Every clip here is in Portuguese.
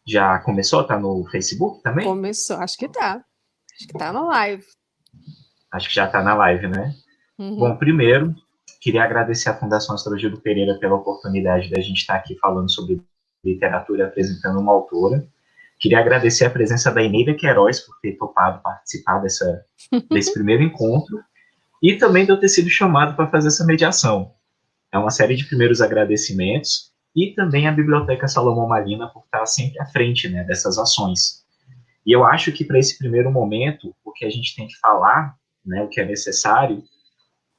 Já começou? Tá no Facebook também? Começou, acho que tá. Acho que tá na live. Acho que já tá na live, né? Bom, Uhum. primeiro, queria agradecer à Fundação Astrogildo Pereira pela oportunidade da gente estar aqui falando sobre literatura, apresentando uma autora. Queria agradecer a presença da Eneida Queiroz por ter topado participar desse primeiro encontro e também de eu ter sido chamado para fazer essa mediação. É uma série de primeiros agradecimentos e também a Biblioteca Salomão Marina por estar sempre à frente, né, dessas ações. E eu acho que para esse primeiro momento, o que a gente tem que falar, né, o que é necessário,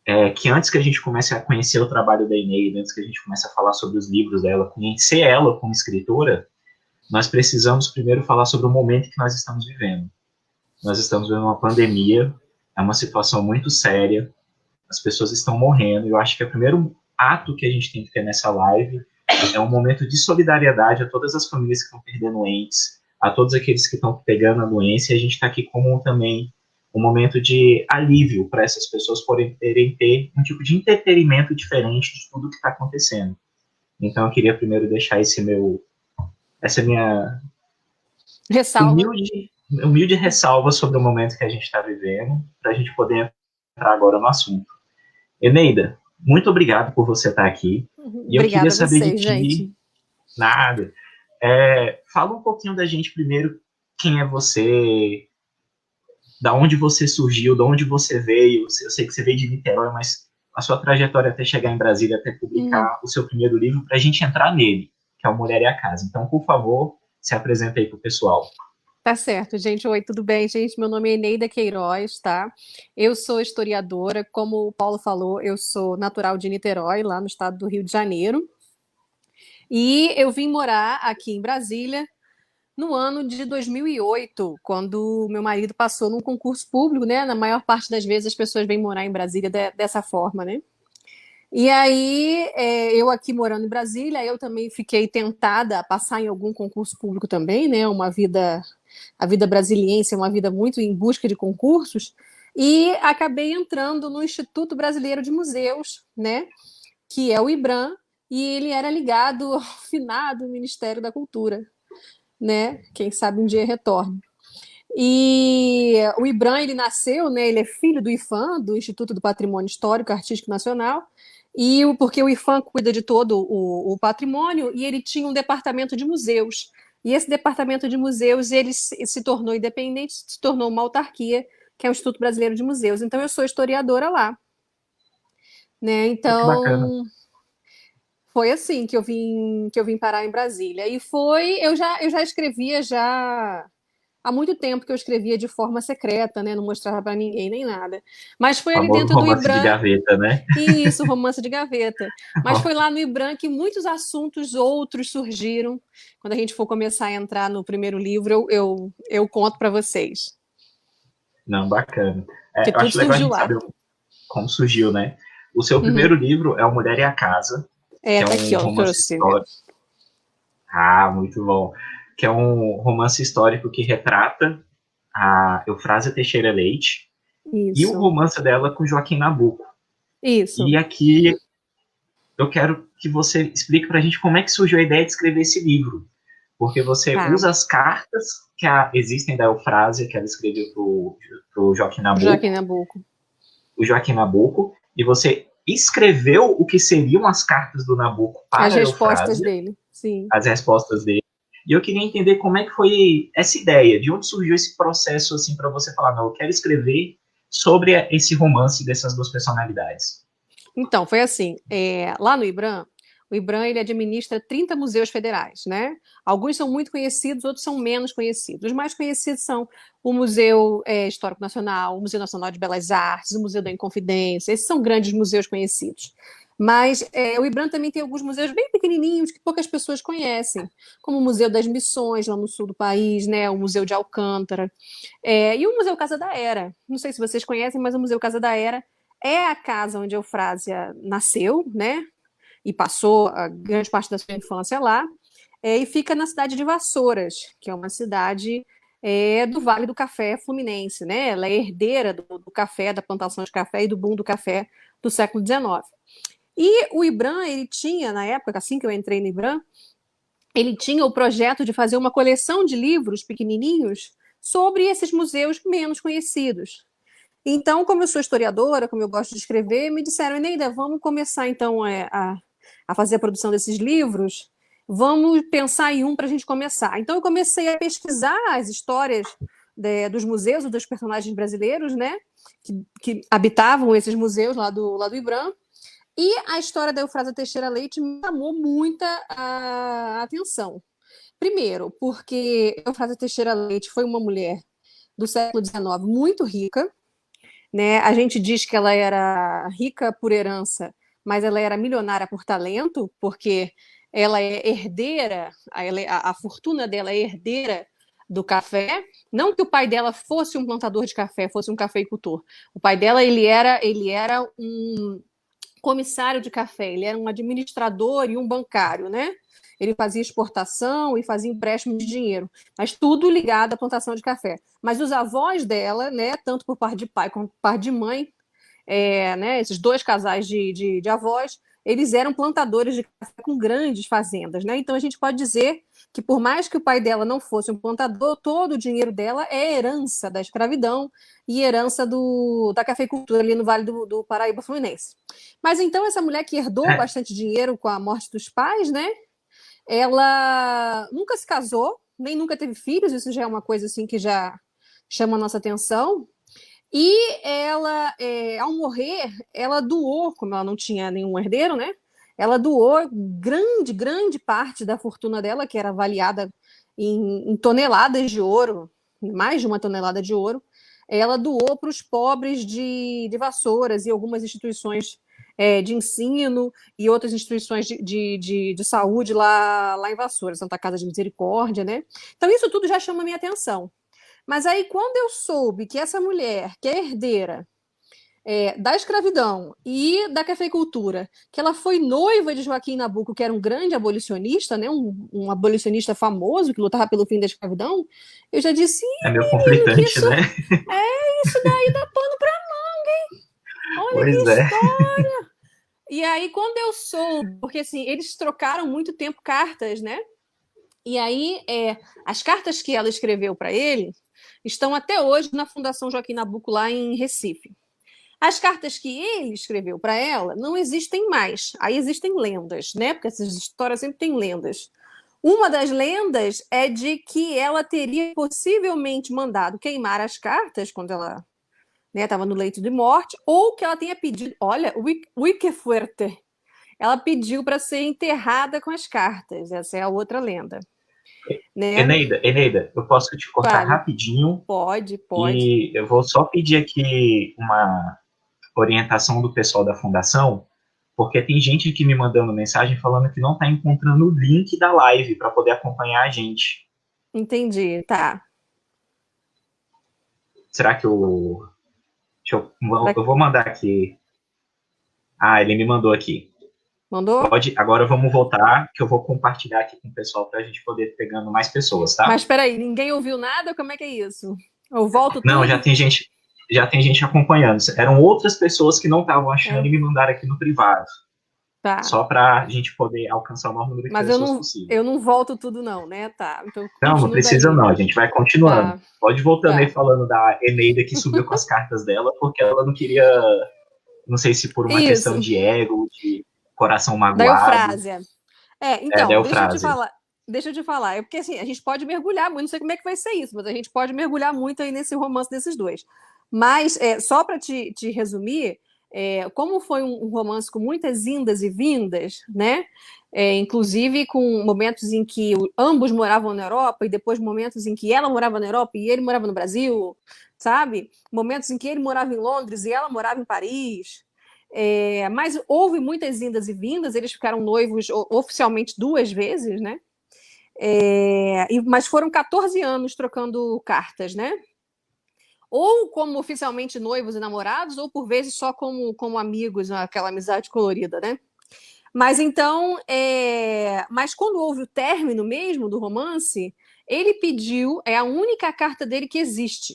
é que antes que a gente comece a conhecer o trabalho da Eneida, antes que a gente comece a falar sobre os livros dela, conhecer ela como escritora, nós precisamos primeiro falar sobre o momento que nós estamos vivendo. Nós estamos vivendo uma pandemia, é uma situação muito séria, as pessoas estão morrendo, e eu acho que o primeiro ato que a gente tem que ter nessa live é um momento de solidariedade a todas as famílias que estão perdendo entes, a todos aqueles que estão pegando a doença, e a gente está aqui como também um momento de alívio para essas pessoas poderem ter um tipo de entretenimento diferente de tudo que está acontecendo. Então eu queria primeiro deixar essa minha Ressalva. humilde ressalva sobre o momento que a gente está vivendo, para a gente poder entrar agora no assunto. Eneida, muito obrigado por você estar aqui. E eu queria Obrigada a saber de vocês, ti, gente. nada. Fala um pouquinho da gente primeiro, quem é você, da onde você surgiu, de onde você veio. Eu sei que você veio de Niterói, mas a sua trajetória até chegar em Brasília, até Hum, publicar o seu primeiro livro, para a gente entrar nele, que é o Mulher e a Casa. Então, por favor, se apresenta aí para o pessoal. tá certo, gente. Oi, tudo bem, gente? Meu nome é Eneida Queiroz, tá? Eu sou historiadora. Como o Paulo falou, eu sou natural de Niterói, lá no estado do Rio de Janeiro. E eu vim morar aqui em Brasília no ano de 2008, quando meu marido passou num concurso público, né? Na maior parte das vezes as pessoas vêm morar em Brasília dessa forma, né? E aí, eu aqui morando em Brasília, eu também fiquei tentada a passar em algum concurso público também, né? A vida brasiliense é uma vida muito em busca de concursos, e acabei entrando no Instituto Brasileiro de Museus, né? Que é o IBRAM, e ele era ligado ao finado Ministério da Cultura, né? Quem sabe um dia retorne. E o IBRAM, ele nasceu, né? Ele é filho do IPHAN, do Instituto do Patrimônio Histórico e Artístico Nacional, porque o IPHAN cuida de todo o patrimônio, e ele tinha um departamento de museus. E esse departamento de museus, ele se tornou independente, se tornou uma autarquia, que é o Instituto Brasileiro de Museus. Então, eu sou historiadora lá, né? Pô, que bacana. Então, foi assim que eu vim parar em Brasília. E eu já escrevia já há muito tempo que eu escrevia de forma secreta, né? Não mostrava para ninguém nem nada. Mas foi O ali famoso dentro do romance de IBRAM, gaveta, né? e isso, romance de gaveta. Mas foi lá no IBRAM que muitos assuntos outros surgiram. Quando a gente for começar a entrar no primeiro livro, eu conto para vocês. Não, bacana. Que Eu tudo acho legal a surgiu gente lá. saber como surgiu, né? O seu Uhum. primeiro livro é O Mulher e a Casa, que é Tá aqui, um ó, para romance você ver. histórico. Ah, muito bom. Que é um romance histórico que retrata a Eufrásia Teixeira Leite e o Isso, romance dela com Joaquim Nabuco. E isso. aqui eu quero que você explique para a gente como é que surgiu a ideia de escrever esse livro. Porque você Tá. usa as cartas que existem da Eufrásia, que ela escreveu para o Joaquim Pro Joaquim Nabuco, Nabuco. o Joaquim Nabuco, e você escreveu o que seriam as cartas do Nabuco As para a respostas Eufrásia, dele. Sim. as respostas dele. E eu queria entender como é que foi essa ideia, de onde surgiu esse processo assim para você falar, não, eu quero escrever sobre esse romance dessas duas personalidades. Então, foi assim, lá no IBRAM, o IBRAM ele administra 30 museus federais, né? Alguns são muito conhecidos, outros são menos conhecidos. Os mais conhecidos são o Museu Histórico Nacional, o Museu Nacional de Belas Artes, o Museu da Inconfidência, esses são grandes museus conhecidos. Mas o IBRAM também tem alguns museus bem pequenininhos que poucas pessoas conhecem, como o Museu das Missões, lá no sul do país, né? O Museu de Alcântara, e o Museu Casa da Era. Não sei se vocês conhecem, mas o Museu Casa da Era é a casa onde Eufrásia nasceu, né? E passou a grande parte da sua infância lá. E fica na cidade de Vassouras, que é uma cidade do Vale do Café Fluminense, né? Ela é herdeira do café, da plantação de café e do boom do café do século XIX. E o IBRAM, ele tinha, na época, assim que eu entrei no IBRAM, ele tinha o projeto de fazer uma coleção de livros pequenininhos sobre esses museus menos conhecidos. Então, como eu sou historiadora, como eu gosto de escrever, me disseram, Eneida, vamos começar então a fazer a produção desses livros, vamos pensar em um para a gente começar. Então, eu comecei a pesquisar as histórias dos museus, dos personagens brasileiros, né, que habitavam esses museus lá do IBRAM, e a história da Eufrásia Teixeira Leite me chamou muita atenção. Primeiro, porque Eufrásia Teixeira Leite foi uma mulher do século XIX muito rica, né? A gente diz que ela era rica por herança, mas ela era milionária por talento, porque ela é herdeira, a fortuna dela é herdeira do café. Não que o pai dela fosse um plantador de café, fosse um cafeicultor. O pai dela ele era um comissário de café, ele era um administrador e um bancário, né? Ele fazia exportação e fazia empréstimo de dinheiro, mas tudo ligado à plantação de café. Mas os avós dela, né, tanto por parte de pai como por parte de mãe, né, esses dois casais de avós, eles eram plantadores de café com grandes fazendas, né? Então a gente pode dizer que por mais que o pai dela não fosse um plantador, todo o dinheiro dela é herança da escravidão e herança da cafeicultura ali no Vale do Paraíba Fluminense. Mas então essa mulher que herdou É, bastante dinheiro com a morte dos pais, né? Ela nunca se casou, nem nunca teve filhos, isso já é uma coisa assim que já chama a nossa atenção. E ela, ao morrer, ela doou, como ela não tinha nenhum herdeiro, né? Ela doou grande, grande parte da fortuna dela, que era avaliada em toneladas de ouro, mais de uma tonelada de ouro. Ela doou para os pobres de Vassouras e algumas instituições de ensino e outras instituições de saúde lá em Vassouras, Santa Casa de Misericórdia, né? Então, isso tudo já chama a minha atenção. Mas aí, quando eu soube que essa mulher, que é herdeira da escravidão e da cafeicultura, que ela foi noiva de Joaquim Nabuco, que era um grande abolicionista, né, um abolicionista famoso que lutava pelo fim da escravidão, eu já disse, é meio menino, que conflitante, isso, né? isso daí dá pano para manga, olha que Pois é. história. E aí, quando eu soube, porque assim, eles trocaram muito tempo cartas, né? E aí, as cartas que ela escreveu para ele estão até hoje na Fundação Joaquim Nabuco, lá em Recife. As cartas que ele escreveu para ela não existem mais. Aí existem lendas, né? Porque essas histórias sempre têm lendas. Uma das lendas é de que ela teria possivelmente mandado queimar as cartas quando ela estava no leito de morte, ou que ela tenha pedido. Olha, o que fuerte! Ela pediu para ser enterrada com as cartas. Essa é a outra lenda. Né? Eneida, eu posso te cortar Vale. rapidinho Pode. e eu vou só pedir aqui uma orientação do pessoal da fundação, porque tem gente aqui me mandando mensagem falando que não está encontrando o link da live para poder acompanhar a gente. Entendi, tá. Será que eu. Eu vou mandar aqui. Ah, ele me mandou aqui. Mandou? Pode, agora vamos voltar, que eu vou compartilhar aqui com o pessoal para a gente poder ir pegando mais pessoas, tá? Mas peraí, ninguém ouviu nada? Como é que é isso? Eu volto Não, tudo? já tem gente acompanhando. Eram outras pessoas que não estavam achando É, e me mandaram aqui no privado, tá. só para a gente poder alcançar o maior número de Mas eu pessoas não, possível. eu não volto tudo, não, né? Tá. Então Não, não continua precisa daí. não, a gente vai continuando. Tá, Pode ir voltando aí tá. falando da Eneida que subiu com as cartas dela, porque ela não queria, não sei se por uma questão Isso, de ego, de coração da magoado, Eufrásia. da Então, deixa eu te Eufrásia. falar. Deixa eu te falar. É porque assim, a gente pode mergulhar muito, não sei como é que vai ser isso, mas a gente pode mergulhar muito aí nesse romance desses dois. Mas, só para te resumir, como foi um romance com muitas indas e vindas, né? Inclusive com momentos em que ambos moravam na Europa e depois momentos em que ela morava na Europa e ele morava no Brasil, sabe? Momentos em que ele morava em Londres e ela morava em Paris. Mas houve muitas indas e vindas, eles ficaram noivos oficialmente 2 vezes, né? Mas foram 14 anos trocando cartas, né? Ou como oficialmente noivos e namorados, ou por vezes só como amigos, aquela amizade colorida, né? Mas então, mas quando houve o término mesmo do romance, ele pediu, é a única carta dele que existe,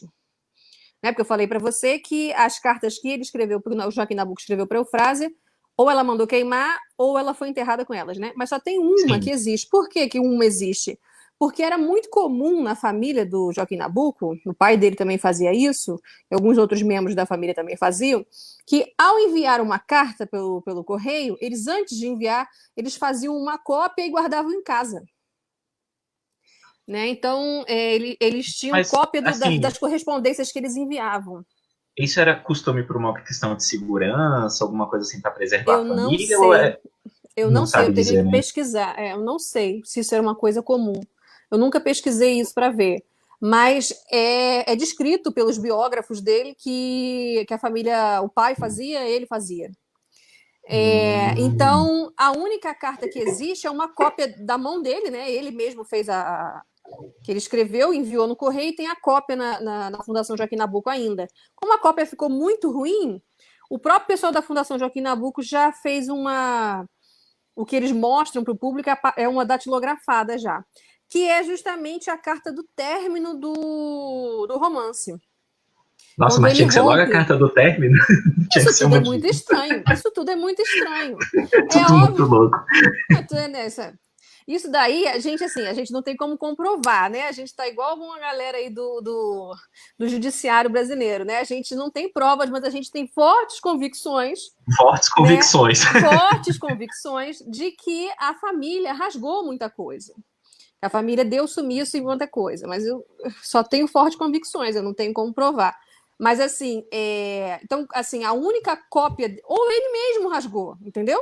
né? Porque eu falei para você que as cartas que ele escreveu, o Joaquim Nabuco escreveu para Eufrásia, Ou ela mandou queimar, ou ela foi enterrada com elas, né? Mas só tem uma que Sim. existe. Por que que uma existe? Porque era muito comum na família do Joaquim Nabuco, o pai dele também fazia isso, e alguns outros membros da família também faziam, que ao enviar uma carta pelo correio, eles antes de enviar, eles faziam uma cópia e guardavam em casa. Né? Então, eles tinham Mas, cópia assim, das correspondências que eles enviavam. isso era costume por uma questão de segurança, alguma coisa assim para preservar Eu a não família, ou sei, eu não não sei, sabe eu teria dizer, que né? pesquisar. Eu não sei se isso era uma coisa comum. Eu nunca pesquisei isso para ver. Mas é descrito pelos biógrafos dele que a família, o pai fazia, ele fazia. Hum, Então, a única carta que existe é uma cópia da mão dele, né? Ele mesmo fez que ele escreveu, enviou no correio e tem a cópia na Fundação Joaquim Nabuco ainda. Como a cópia ficou muito ruim, o próprio pessoal da Fundação Joaquim Nabuco já fez o que eles mostram para o público é uma datilografada já, que é justamente a carta do término do romance. nossa, Quando mas ele tinha que ser logo a rompe. carta do término, tinha que Isso ser tudo é uma muito dica. estranho. Isso tudo é muito estranho. É É tudo muito óbvio. louco. Nessa. Isso daí, a gente não tem como comprovar, né? A gente está igual uma galera aí do judiciário brasileiro, né? A gente não tem provas, mas a gente tem fortes convicções, Fortes né? convicções. Fortes convicções de que a família rasgou muita coisa. A família deu sumiço em muita coisa, mas eu só tenho fortes convicções, eu não tenho como provar. Mas assim, então, assim, a única cópia, ou ele mesmo rasgou, entendeu?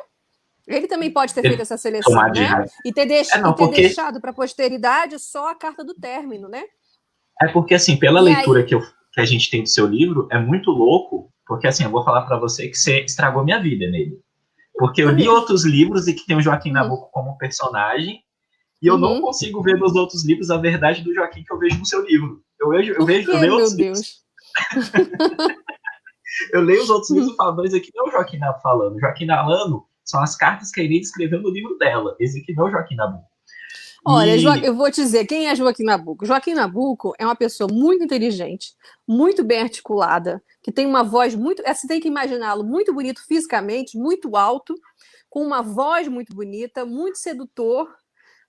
Ele também pode ter feito essa Tomar seleção, de né? raiva. É, E não, ter porque deixado para a posteridade só a carta do término, né? assim, pela E leitura aí. que a gente tem do seu livro, é muito louco, porque assim, eu vou falar para você que você estragou minha vida nele. Porque eu li outros livros e que tem o Joaquim Nabuco como personagem, e eu não Uhum. consigo ver nos outros livros a verdade do Joaquim que eu vejo no seu livro. Por Eu que, leio meu outros livros, Deus? eu leio os outros livros e falo, não, esse aqui não é o Joaquim Nabuco falando. O Joaquim Nalano são as cartas que a Irene escreveu no livro dela. Esse aqui não é o Joaquim Nabuco. Olha, E eu vou te dizer, quem é Joaquim Nabuco? Joaquim Nabuco é uma pessoa muito inteligente, muito bem articulada, que tem uma voz muito. Você tem que imaginá-lo muito bonito fisicamente, muito alto, com uma voz muito bonita, muito sedutor,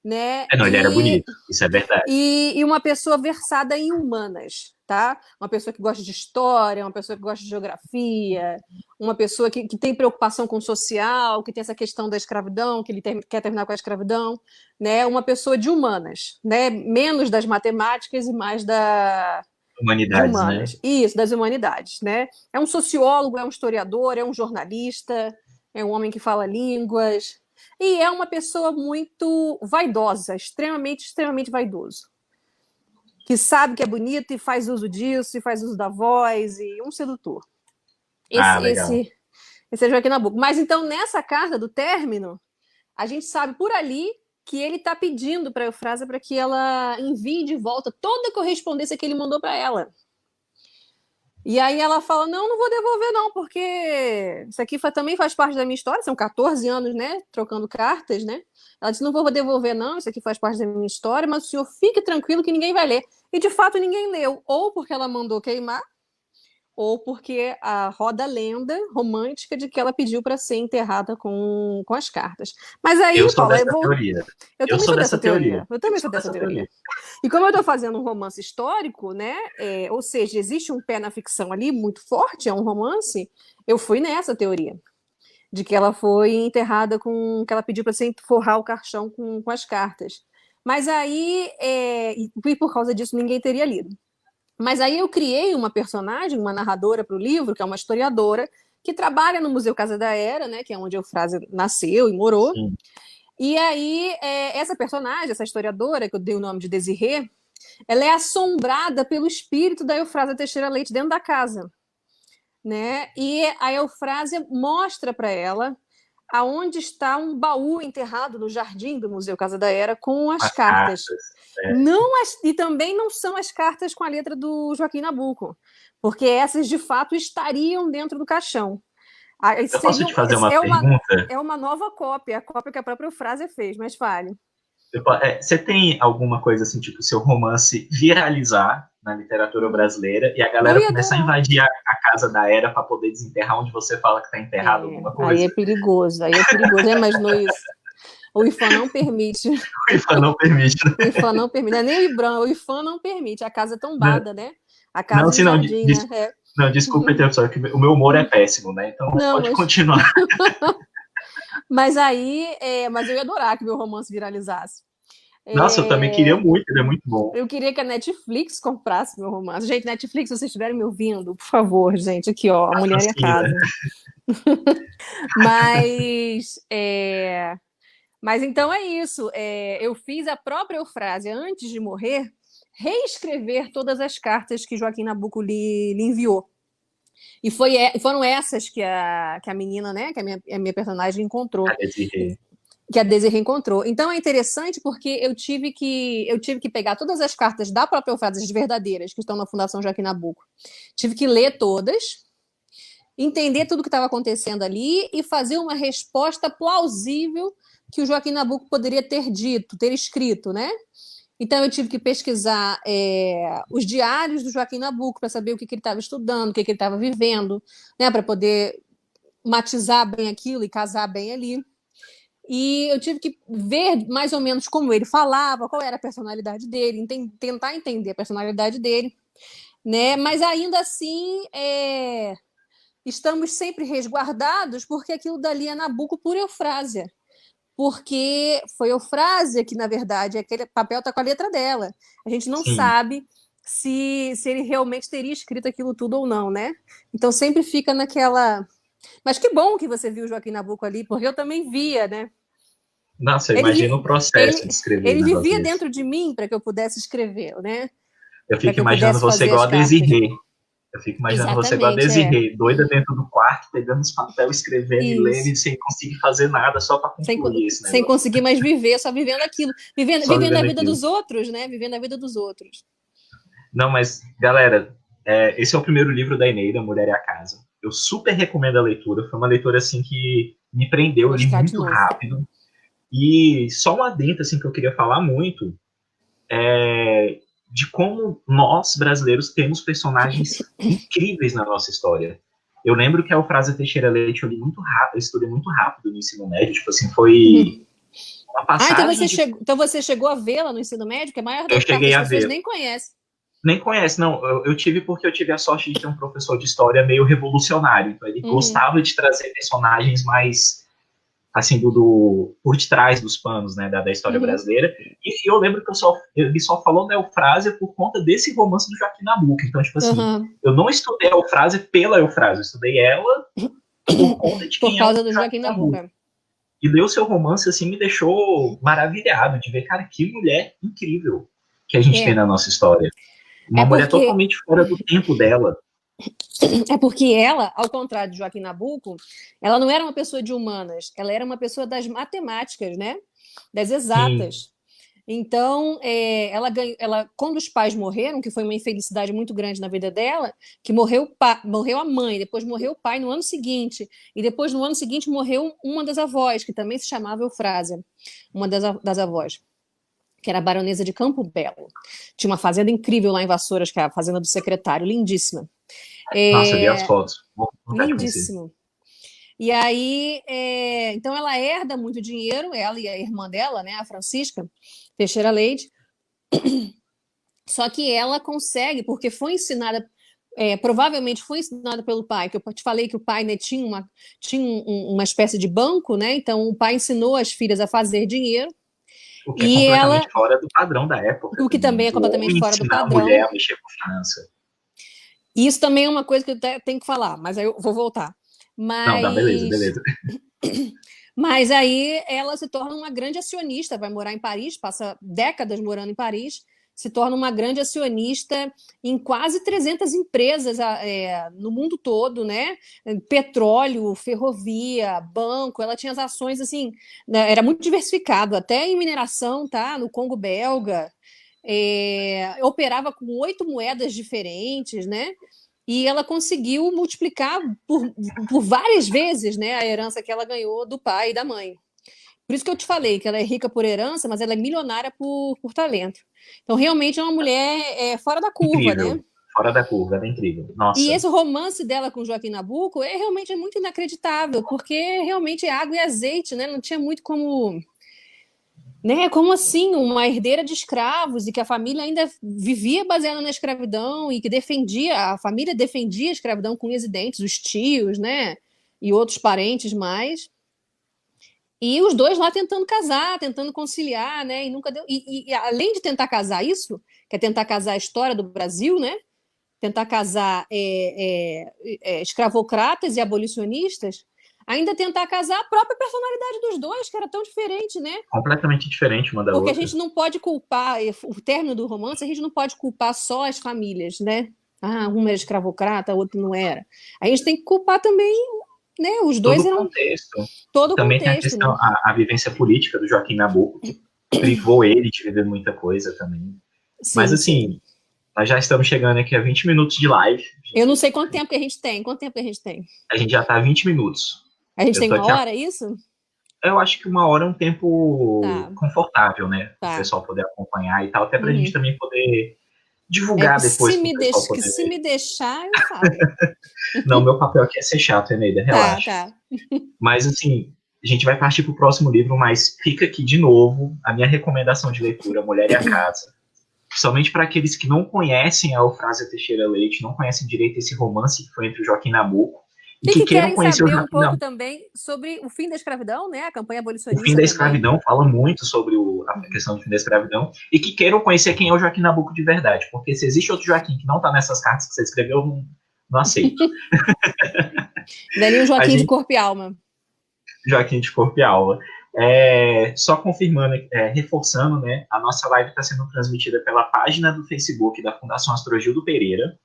né? não, ele era bonito, isso é verdade. E uma pessoa versada em humanas, tá? Uma pessoa que gosta de história, uma pessoa que gosta de geografia, uma pessoa que tem preocupação com o social, que tem essa questão da escravidão, que ele quer terminar com a escravidão, né? Uma pessoa de humanas, né? Menos das matemáticas e mais de Humanidades, né? humanas. Isso, das humanidades, né? É um sociólogo, é um historiador, é um jornalista, é um homem que fala línguas, e é uma pessoa muito vaidosa, extremamente, extremamente vaidoso. Que sabe que é bonito e faz uso disso, e faz uso da voz, e um sedutor. Ah, Esse, legal. esse, esse é Joaquim Nabuco. Mas então, nessa carta do término, a gente sabe por ali que ele está pedindo para a Eufrásia para que ela envie de volta toda a correspondência que ele mandou para ela. E aí ela fala: não, não vou devolver, não, porque isso aqui também faz parte da minha história, são 14 anos, né? Trocando cartas, né? Ela disse: não vou devolver, não, isso aqui faz parte da minha história, mas o senhor fique tranquilo que ninguém vai ler. E de fato ninguém leu, ou porque ela mandou queimar, ou porque roda a lenda romântica de que ela pediu para ser enterrada com as cartas. Mas Eu aí, sou Paula, dessa teoria. eu Eu também sou sou dessa dessa teoria. teoria. Eu Eu também sou sou dessa dessa teoria. teoria. E como eu estou fazendo um romance histórico, né? Ou seja, existe um pé na ficção ali muito forte, é um romance. Eu fui nessa teoria de que ela foi enterrada que ela pediu para se forrar o caixão com as cartas. Mas aí, e por causa disso, ninguém teria lido. Mas aí eu criei uma personagem, uma narradora para o livro, que é uma historiadora, que trabalha no Museu Casa da Era, né, que é onde a Eufrásia nasceu e morou. Sim. E aí, essa personagem, essa historiadora, que eu dei o nome de Desirê, ela é assombrada pelo espírito da Eufrásia Teixeira Leite dentro da casa. Né? E a Eufrásia mostra para ela aonde está um baú enterrado no jardim do Museu Casa da Era com as As cartas. cartas. É. Não e também não são as cartas com a letra do Joaquim Nabuco, porque essas de fato estariam dentro do caixão. Eu posso te fazer uma pergunta? É uma nova cópia, a cópia que a própria Eufrásia fez, mas fale. Você tem alguma coisa assim, tipo, seu romance viralizar na literatura brasileira, e a Eu galera ia começa a adorar. invadir a casa da Era para poder desenterrar onde você fala que está enterrado É, alguma aí coisa. é perigoso, aí é perigoso. Já imaginou isso? O IFAM não permite. O IFAM não permite, né? O IFAM não permite. Não é nem o IBRAM, o IFAM não permite. A casa é Não, tombada, né? A não, casa em jardim, né? É. não, desculpa a interrupção, é que o meu humor é péssimo, né? Então Não, pode mas, continuar. mas aí, mas eu ia adorar que meu romance viralizasse. Nossa, eu também queria É, muito, ele é muito bom. eu queria que a Netflix comprasse meu romance. Gente, Netflix, se vocês estiverem me ouvindo, por favor, gente, aqui, ó, A Mulher e a Patrocina. Casa. Mas, mas então é isso. Eu fiz a própria Eufrásia, antes de morrer, reescrever todas as cartas que Joaquim Nabuco lhe enviou. E foram essas que a menina, né, que a minha personagem encontrou. A Desirê. Que a Daisy reencontrou. Então é interessante porque eu tive que pegar todas as cartas da própria Eufrásia, as verdadeiras, que estão na Fundação Joaquim Nabuco. Tive que ler todas, entender tudo o que estava acontecendo ali e fazer uma resposta plausível que o Joaquim Nabuco poderia ter dito, ter escrito, né? Então eu tive que pesquisar os diários do Joaquim Nabuco para saber o que ele estava estudando, o que ele estava vivendo, né? Para poder matizar bem aquilo e casar bem ali. E eu tive que ver mais ou menos como ele falava, qual era a personalidade dele, tentar entender a personalidade dele, né? Mas ainda assim, estamos sempre resguardados porque aquilo dali é Nabucco por Eufrásia. Porque foi Eufrásia que, na verdade, aquele papel está com a letra dela. A gente não Sim. sabe se ele realmente teria escrito aquilo tudo ou não, né? Então sempre fica naquela. Mas que bom que você viu o Joaquim Nabuco ali, porque eu também via, né? Nossa, eu imagino Ele, o processo ele, de escrever ele um negócio vivia desse. dentro de mim para que eu pudesse escrever, né? Eu Para fico que eu imaginando pudesse você fazer igual as a cartas. Desirê. Eu fico imaginando você igual a Exatamente, Desirê, doida dentro do quarto, pegando os papel, escrevendo e lendo, isso. e sem conseguir fazer nada, só para Sem, concluir esse sem negócio. conseguir mais viver, só vivendo aquilo. Só Vivendo a vivendo vida aquilo. dos outros, né? Vivendo a vida dos outros. Não, mas, galera, esse é o primeiro livro da Eneida, Mulher e a Casa. Eu super recomendo a leitura. Foi uma leitura, assim, que me prendeu, Vou eu li estudar de muito novo. rápido. E só um adendo, assim, que eu queria falar muito, de como nós, brasileiros, temos personagens incríveis na nossa história. Eu lembro que a Eufrásia Teixeira Leite eu li muito rápido, eu estudei muito rápido no ensino médio, tipo assim, foi uma passagem de... Então você chegou a vê-la no ensino médio, que a maior Eu parte cheguei das a pessoas ver. nem conhece. Nem conhece, não. Eu tive porque eu tive a sorte de ter um professor de história meio revolucionário. Então ele Uhum, gostava de trazer personagens mais assim por detrás dos panos, né, da história uhum, brasileira. E eu lembro que ele só falou da Eufrásia por conta desse romance do Joaquim Nabuco. Então, tipo assim, uhum. eu não estudei a Eufrásia pela Eufrásia, eu estudei ela por conta de Por quem é o causa do Joaquim Joaquim Nabuco. Nabuco. E ler o seu romance, assim, me deixou maravilhado de ver, cara, que mulher incrível que a gente tem É, na nossa história. é Uma mulher porque totalmente fora do tempo dela. É porque ela, ao contrário de Joaquim Nabuco, ela não era uma pessoa de humanas, ela era uma pessoa das matemáticas, né? Das Sim. exatas. Então, quando os pais morreram, que foi uma infelicidade muito grande na vida dela, que morreu a mãe, depois morreu o pai no ano seguinte, e depois no ano seguinte morreu uma das avós, que também se chamava Eufrásia, uma das avós, que era a baronesa de Campo Belo. Tinha uma fazenda incrível lá em Vassouras, que é a fazenda do secretário, lindíssima. Nossa, eu vi as É, fotos. Vou vontade de conhecer. lindíssimo. E aí, então ela herda muito dinheiro, ela e a irmã dela, né, a Francisca Teixeira Leite, só que ela consegue, porque foi ensinada, provavelmente foi ensinada pelo pai, que eu te falei que o pai, né, uma espécie de banco, né, então o pai ensinou as filhas a fazer dinheiro, O que é e ela, completamente fora do padrão da época o que também, também né? é Do completamente homem fora do ensinar a mulher padrão, a mexer com finança. e isso também é uma coisa que eu tenho que falar, mas aí eu vou voltar. Não, dá, beleza, Mas beleza. Mas aí ela se torna uma grande acionista, vai morar em Paris, passa décadas morando em Paris, se torna uma grande acionista em quase 300 empresas no mundo todo, né? Petróleo, ferrovia, banco, ela tinha as ações assim, né? Era muito diversificado, até em mineração, tá? No Congo belga, operava com 8 moedas diferentes, né? E ela conseguiu multiplicar por várias vezes, né, a herança que ela ganhou do pai e da mãe. Por isso que eu te falei que ela é rica por herança, mas ela é milionária por talento. Então, realmente é uma mulher fora da curva, né? Incrível. Fora da curva, ela é incrível. E Nossa. esse romance dela com Joaquim Nabuco realmente muito inacreditável, porque realmente é água e azeite, né? Não tinha muito como, né? Como assim uma herdeira de escravos e que a família ainda vivia baseada na escravidão e que a família defendia a escravidão com unhas e dentes, os tios, né? E outros parentes mais. E os dois lá tentando casar, tentando conciliar, né? E nunca deu. E além de tentar casar isso, que é tentar casar a história do Brasil, né? Tentar casar escravocratas e abolicionistas, ainda tentar casar a própria personalidade dos dois, que era tão diferente, né? Completamente diferente uma da Porque a outra. gente não pode culpar, o término do romance, a gente não pode culpar só as famílias, né? Ah, uma era escravocrata, a outra não era. A gente tem que culpar também, né? Os Todo dois o eram contexto. todo o Também tem a contexto, questão, né? a vivência política do Joaquim Nabuco, que privou ele de viver muita coisa também. Mas Sim, sim. assim, nós já estamos chegando aqui a 20 minutos de live. Eu não sei quanto tempo que a gente tem. Quanto tempo que a gente tem? A gente já está a 20 minutos. A gente Eu tem tô uma aqui hora, é isso? eu acho que uma hora é um tempo Tá, confortável, né? O tá. pessoal poder acompanhar e tal, até para a gente Uhum. também poder divulgar depois para o pessoal Se poder. me deixar, eu falo. Não, meu papel aqui é ser chato, Eneida, Tá, relaxa. tá. Mas assim, a gente vai partir para o próximo livro, mas fica aqui de novo a minha recomendação de leitura, Mulher e a Casa. Somente para aqueles que não conhecem a Eufrásia Teixeira Leite, não conhecem direito esse romance que foi entre o Joaquim Nabuco, e E que que queiram querem conhecer o saber um Joaquim pouco Nabuco. também sobre o fim da escravidão, né? A campanha O fim abolicionista da também. escravidão fala muito sobre a questão do fim da escravidão, e que queiram conhecer quem é o Joaquim Nabuco de verdade, porque se existe outro Joaquim que não está nessas cartas que você escreveu, eu não aceito. Velhinho A Joaquim de gente, corpo e alma. Joaquim de Corpo e Alma. Só confirmando, reforçando, né, a nossa live está sendo transmitida pela página do Facebook da Fundação Astrogildo Pereira.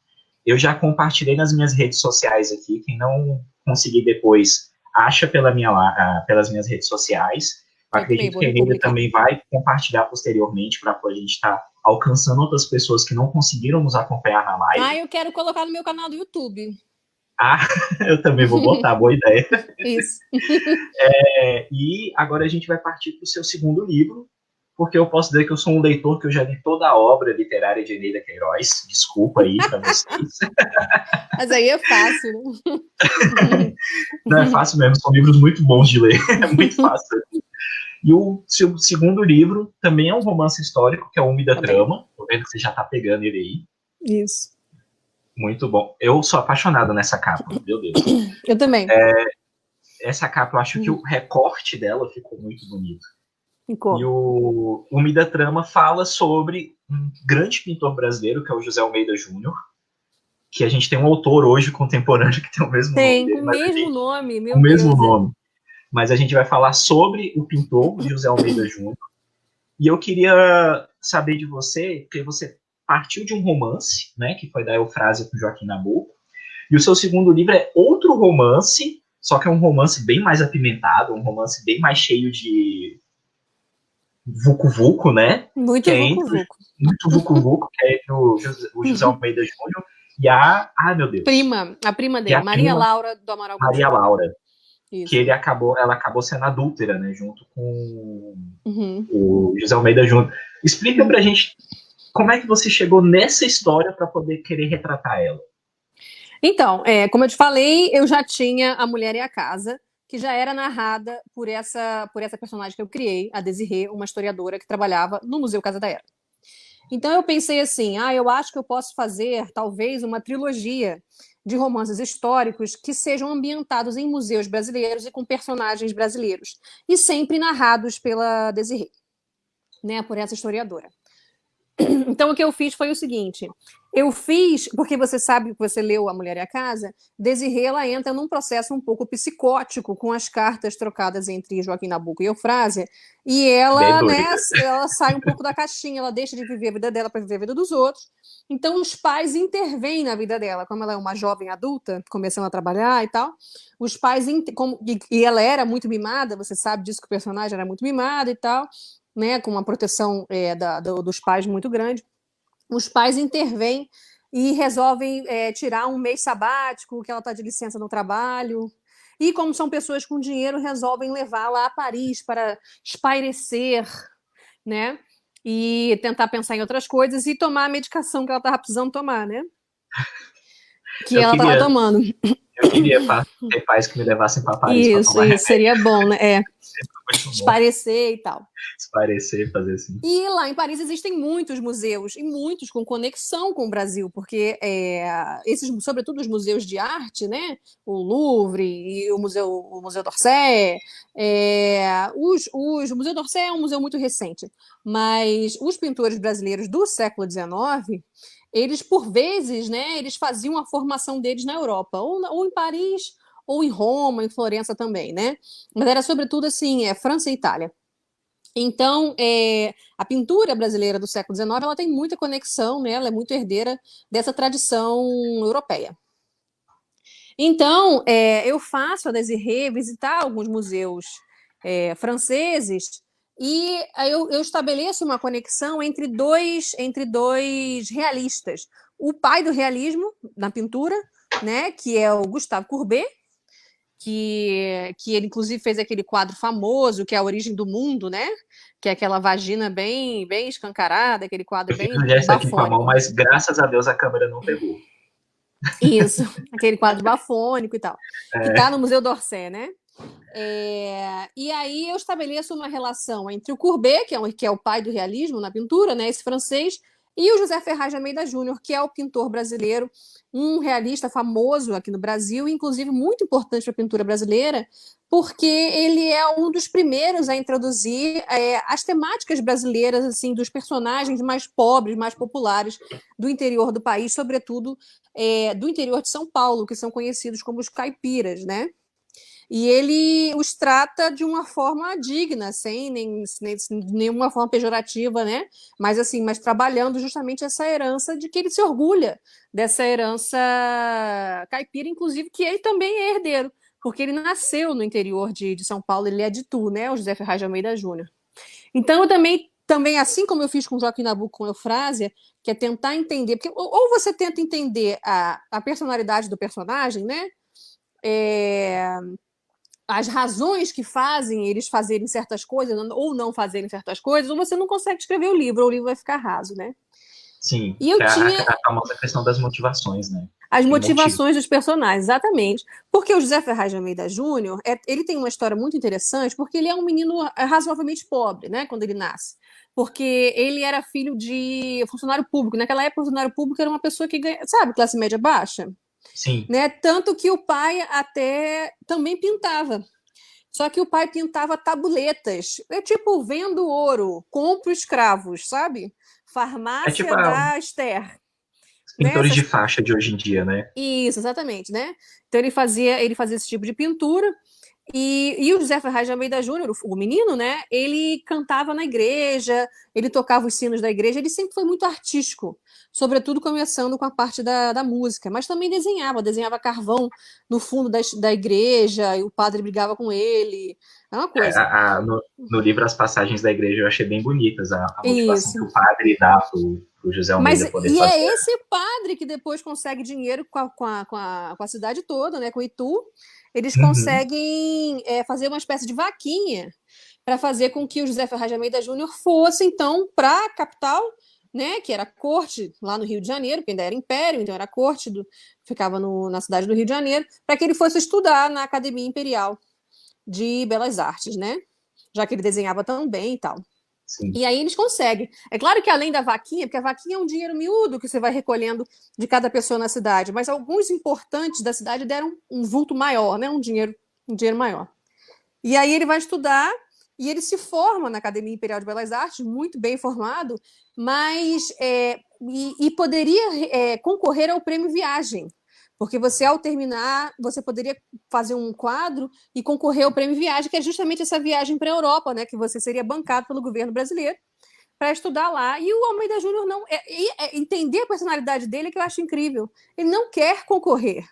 Eu já compartilhei nas minhas redes sociais aqui. Quem não conseguir depois, acha pelas minhas redes sociais. Eu Eu também acredito vou que a Eneida republicar. também vai compartilhar posteriormente para a gente estar alcançando outras pessoas que não conseguiram nos acompanhar na Ah, live. eu quero colocar no meu canal do YouTube. Ah, eu também vou botar, boa ideia. Isso. E agora a gente vai partir para o seu segundo livro, porque eu posso dizer que eu sou um leitor que eu já li toda a obra literária de Eneida Queiroz. Desculpa aí para vocês. Mas aí é fácil, né? Não é fácil mesmo, são livros muito bons de ler, é muito fácil. E o seu segundo livro também é um romance histórico, que é o Úmida Também. Trama. Tô vendo que você já tá pegando ele aí. Isso. Muito bom. Eu sou apaixonado nessa capa, meu Deus. Eu também. Essa capa, eu acho que o recorte dela ficou muito bonito. E Ficou. o Úmida Trama fala sobre um grande pintor brasileiro, que é o José Almeida Júnior, que a gente tem um autor hoje contemporâneo que tem o mesmo nome Tem, com dele, o mas a mesmo gente, nome, o meu mesmo Deus. nome. Mas a gente vai falar sobre o pintor José Almeida Júnior. E eu queria saber de você, porque você partiu de um romance, né, que foi da Eufrásia com Joaquim Nabuco, e o seu segundo livro é outro romance, só que é um romance bem mais apimentado, um romance bem mais cheio de vucu-vucu, né, que Muito é vucu entre vucu. muito vucu-vucu, que é entre o José Almeida Júnior e meu Deus, A prima e dele, a Maria prima Laura do Amaral Maria Gurgel. Laura, que Isso. ela acabou sendo adúltera, né, junto com Uhum. o José Almeida Júnior. Explica pra gente como é que você chegou nessa história para poder querer retratar ela. Então, como eu te falei, eu já tinha A Mulher e a Casa, que já era narrada por essa personagem que eu criei, a Desirê, uma historiadora que trabalhava no Museu Casa da Era. Então eu pensei assim, eu acho que eu posso fazer talvez uma trilogia de romances históricos que sejam ambientados em museus brasileiros e com personagens brasileiros, e sempre narrados pela Desirê, né, por essa historiadora. Então, o que eu fiz foi o seguinte: eu fiz, porque você sabe que você leu A Mulher e a Casa, Desirê ela entra num processo um pouco psicótico com as cartas trocadas entre Joaquim Nabuco e Eufrásia, e Bem ela, né, doida. ela sai um pouco da caixinha, ela deixa de viver a vida dela para viver a vida dos outros. Então, os pais intervêm na vida dela, como ela é uma jovem adulta, começando a trabalhar e tal. Os pais, e ela era muito mimada, você sabe disso que o personagem era muito mimado e tal, né, com uma proteção dos pais muito grande. Os pais intervêm e resolvem tirar um mês sabático, que ela está de licença no trabalho. e como são pessoas com dinheiro, resolvem levá-la a Paris para espairecer, né? E tentar pensar em outras coisas e tomar a medicação que ela estava precisando tomar, né? Que Eu ela estava queria, tomando. eu queria ter pais que me levassem para Paris para Isso, tomar isso, remédio. seria bom, né? É, Sempre muito bom espairecer e tal. se parecer, fazer assim. E lá em Paris existem muitos museus, e muitos com conexão com o Brasil, porque esses, sobretudo os museus de arte, né? O Louvre e o Museu d'Orsay. O Museu d'Orsay é um museu muito recente, mas os pintores brasileiros do século XIX, eles, por vezes, né, eles faziam a formação deles na Europa, ou em Paris, ou em Roma, em Florença também, né? Mas era sobretudo assim, França e Itália. Então, a pintura brasileira do século XIX ela tem muita conexão, né? Ela é muito herdeira dessa tradição europeia. Então, eu faço a Desirê visitar alguns museus franceses e eu estabeleço uma conexão entre dois realistas. O pai do realismo na pintura, né? Que é o Gustave Courbet, que ele inclusive fez aquele quadro famoso, que é A Origem do Mundo, né? Que é aquela vagina bem, bem escancarada, aquele quadro Eu fiz bem um gesto aqui com a mão, bafônico. mas graças a Deus a câmera não pegou. Isso, aquele quadro bafônico e tal, que está É, no Museu d'Orsay, né? E aí eu estabeleço uma relação entre o Courbet, que é o pai do realismo na pintura, né, esse francês, e o José Ferraz de Almeida Júnior, que é o pintor brasileiro, um realista famoso aqui no Brasil, inclusive muito importante para a pintura brasileira, porque ele é um dos primeiros a introduzir as temáticas brasileiras, assim, dos personagens mais pobres, mais populares do interior do país, sobretudo do interior de São Paulo, que são conhecidos como os caipiras, né? E ele os trata de uma forma digna, sem nenhuma forma pejorativa, né? Mas trabalhando justamente essa herança de que ele se orgulha dessa herança caipira, inclusive que ele também é herdeiro, porque ele nasceu no interior de São Paulo, ele é de Itu, né? O José Ferraz de Almeida Júnior. Então eu também, assim como eu fiz com Joaquim Nabuco com Eufrásia, que é tentar entender, porque ou você tenta entender a personalidade do personagem, né? As razões que fazem eles fazerem certas coisas ou não fazerem certas coisas, ou você não consegue escrever o livro, ou o livro vai ficar raso, né? sim, E que eu é tinha a famosa questão das motivações, né? as Tem motivo. motivações dos personagens, exatamente. Porque o José Ferraz de Almeida Júnior, ele tem uma história muito interessante, porque ele é um menino razoavelmente pobre, né, quando ele nasce. Porque ele era filho de funcionário público. Naquela época, o funcionário público era uma pessoa que ganha, sabe, classe média baixa, Sim, né? Tanto que o pai até também pintava. Só que o pai pintava tabuletas. É tipo, vendo ouro, compro escravos, sabe? é tipo Farmácia da Esther. os Né? pintores de faixa de hoje em dia, né? Isso, exatamente, né? Então ele fazia esse tipo de pintura. E o José Ferraz de Almeida Júnior, o menino, né? Ele cantava na igreja, ele tocava os sinos da igreja, ele sempre foi muito artístico, sobretudo começando com a parte da música, mas também desenhava carvão no fundo da igreja, e o padre brigava com ele. É uma coisa. No livro As Passagens da Igreja eu achei bem bonitas a motivação que Isso. o padre dá pro José Mas Almeida poder e fazer. é esse padre que depois consegue dinheiro com a cidade toda, né? Com Itu. Eles Uhum. conseguem fazer uma espécie de vaquinha para fazer com que o José Ferraz de Almeida Júnior fosse, então, para a capital, né? Que era a corte lá no Rio de Janeiro, que ainda era império, então era a corte, ficava na cidade do Rio de Janeiro, para que ele fosse estudar na Academia Imperial de Belas Artes, né? Já que ele desenhava tão bem e tal. Sim. E aí eles conseguem. É claro que além da vaquinha, porque a vaquinha é um dinheiro miúdo que você vai recolhendo de cada pessoa na cidade, mas alguns importantes da cidade deram um vulto maior, né? Um dinheiro maior. E aí ele vai estudar e ele se forma na Academia Imperial de Belas Artes, muito bem formado, mas poderia concorrer ao Prêmio Viagem, porque você, ao terminar, você poderia fazer um quadro e concorrer ao Prêmio Viagem, que é justamente essa viagem para a Europa, né, que você seria bancado pelo governo brasileiro para estudar lá. E o Almeida Júnior não. Entender a personalidade dele é que eu acho incrível. Ele não quer concorrer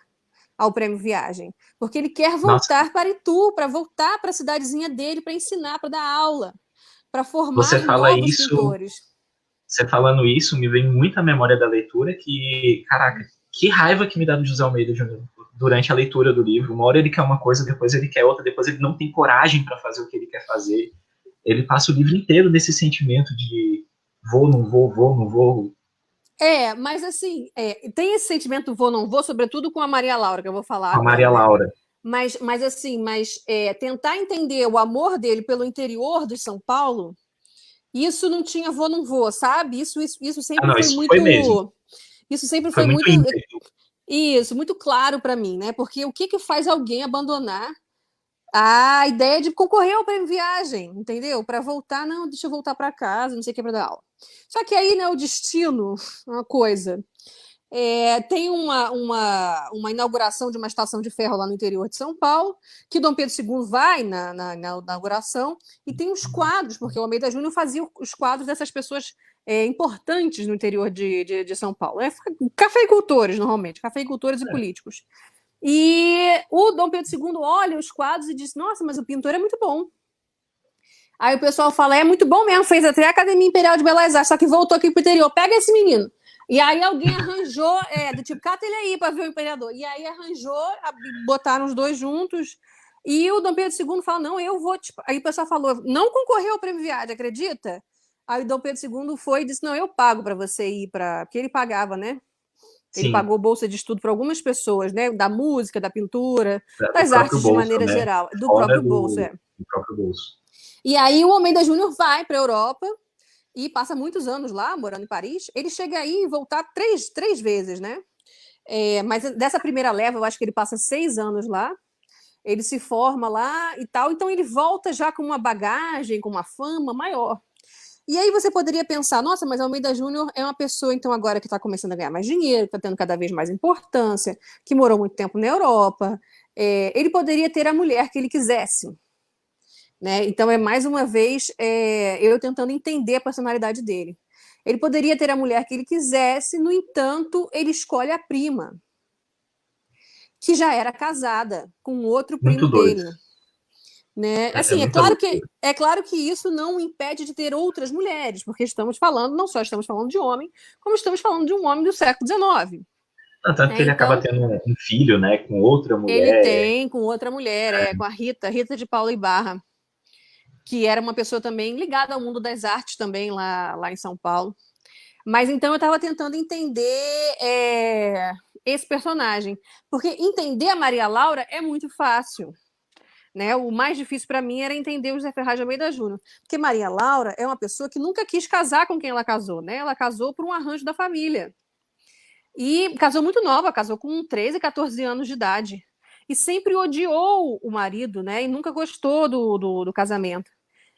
ao Prêmio Viagem, porque ele quer Nossa, voltar para Itu, para voltar para a cidadezinha dele, para ensinar, para dar aula, para você formar fala novos isso, pintores. você falando isso, me vem muita memória da leitura que, caraca, que raiva que me dá do José Almeida Júnior durante a leitura do livro. Uma hora ele quer uma coisa, depois ele quer outra, depois ele não tem coragem para fazer o que ele quer fazer. Ele passa o livro inteiro nesse sentimento de vou, não vou, vou, não vou. Mas assim, tem esse sentimento vou, não vou, sobretudo com a Maria Laura, que eu vou falar Com a agora, Maria né? Laura. Mas tentar entender o amor dele pelo interior de São Paulo, isso não tinha vou, não vou, sabe? Isso sempre Não, foi isso foi mesmo. muito. Isso sempre Foi foi muito muito. ímpeto. Isso, muito claro para mim, né? Porque o que faz alguém abandonar a ideia de concorrer ao prêmio viagem, entendeu? Para voltar, não, deixa eu voltar para casa, não sei o que, para dar aula. Só que aí, né, o destino, uma coisa. Tem uma inauguração de uma estação de ferro lá no interior de São Paulo, que Dom Pedro II vai na inauguração, e tem os quadros, porque o Almeida Júnior fazia os quadros dessas pessoas importantes no interior de São Paulo. Cafeicultores, normalmente, cafeicultores e políticos. E o Dom Pedro II olha os quadros e diz: nossa, mas o pintor é muito bom. Aí o pessoal fala: é muito bom mesmo, fez até a Academia Imperial de Belas Artes, só que voltou aqui pro interior, pega esse menino. E aí alguém arranjou, do tipo, cata ele aí para ver o imperador. E aí arranjou, botaram os dois juntos. E o Dom Pedro II fala: não, eu vou. Tipo... Aí o pessoal falou: não concorreu ao prêmio Viagem, acredita? Aí o Dom Pedro II foi e disse: não, eu pago para você ir para. Porque ele pagava, né? Ele Sim, pagou bolsa de estudo para algumas pessoas, né? Da música, da pintura, do das próprio artes de bolso, maneira né? geral, do Fora próprio bolso, do próprio bolso. E aí o Almeida Júnior vai para a Europa e passa muitos anos lá, morando em Paris. Ele chega aí e voltar três vezes, né? Mas dessa primeira leva, eu acho que ele passa 6 anos lá. Ele se forma lá e tal. Então ele volta já com uma bagagem, com uma fama maior. E aí você poderia pensar, nossa, mas Almeida Júnior é uma pessoa, então, agora que está começando a ganhar mais dinheiro, está tendo cada vez mais importância, que morou muito tempo na Europa. Ele poderia ter a mulher que ele quisesse. Né? Então, mais uma vez, eu tentando entender a personalidade dele. Ele poderia ter a mulher que ele quisesse, no entanto, ele escolhe a prima, que já era casada com outro Muito primo doido. dele. Né? É Assim, muita loucura. é claro que isso não impede de ter outras mulheres, porque estamos falando, não só estamos falando de homem, como estamos falando de um homem do século XIX. Tanto que ele acaba Então, tendo um filho, né, com outra ele mulher. tem com outra mulher, com a Rita de Paula Ibarra, que era uma pessoa também ligada ao mundo das artes também lá em São Paulo. Mas então eu estava tentando entender esse personagem, porque entender a Maria Laura é muito fácil. Né? O mais difícil para mim era entender o José Ferraz de Almeida Júnior, porque Maria Laura é uma pessoa que nunca quis casar com quem ela casou, né? Ela casou por um arranjo da família. E casou muito nova, casou com 13, 14 anos de idade. E sempre odiou o marido, né? E nunca gostou do casamento.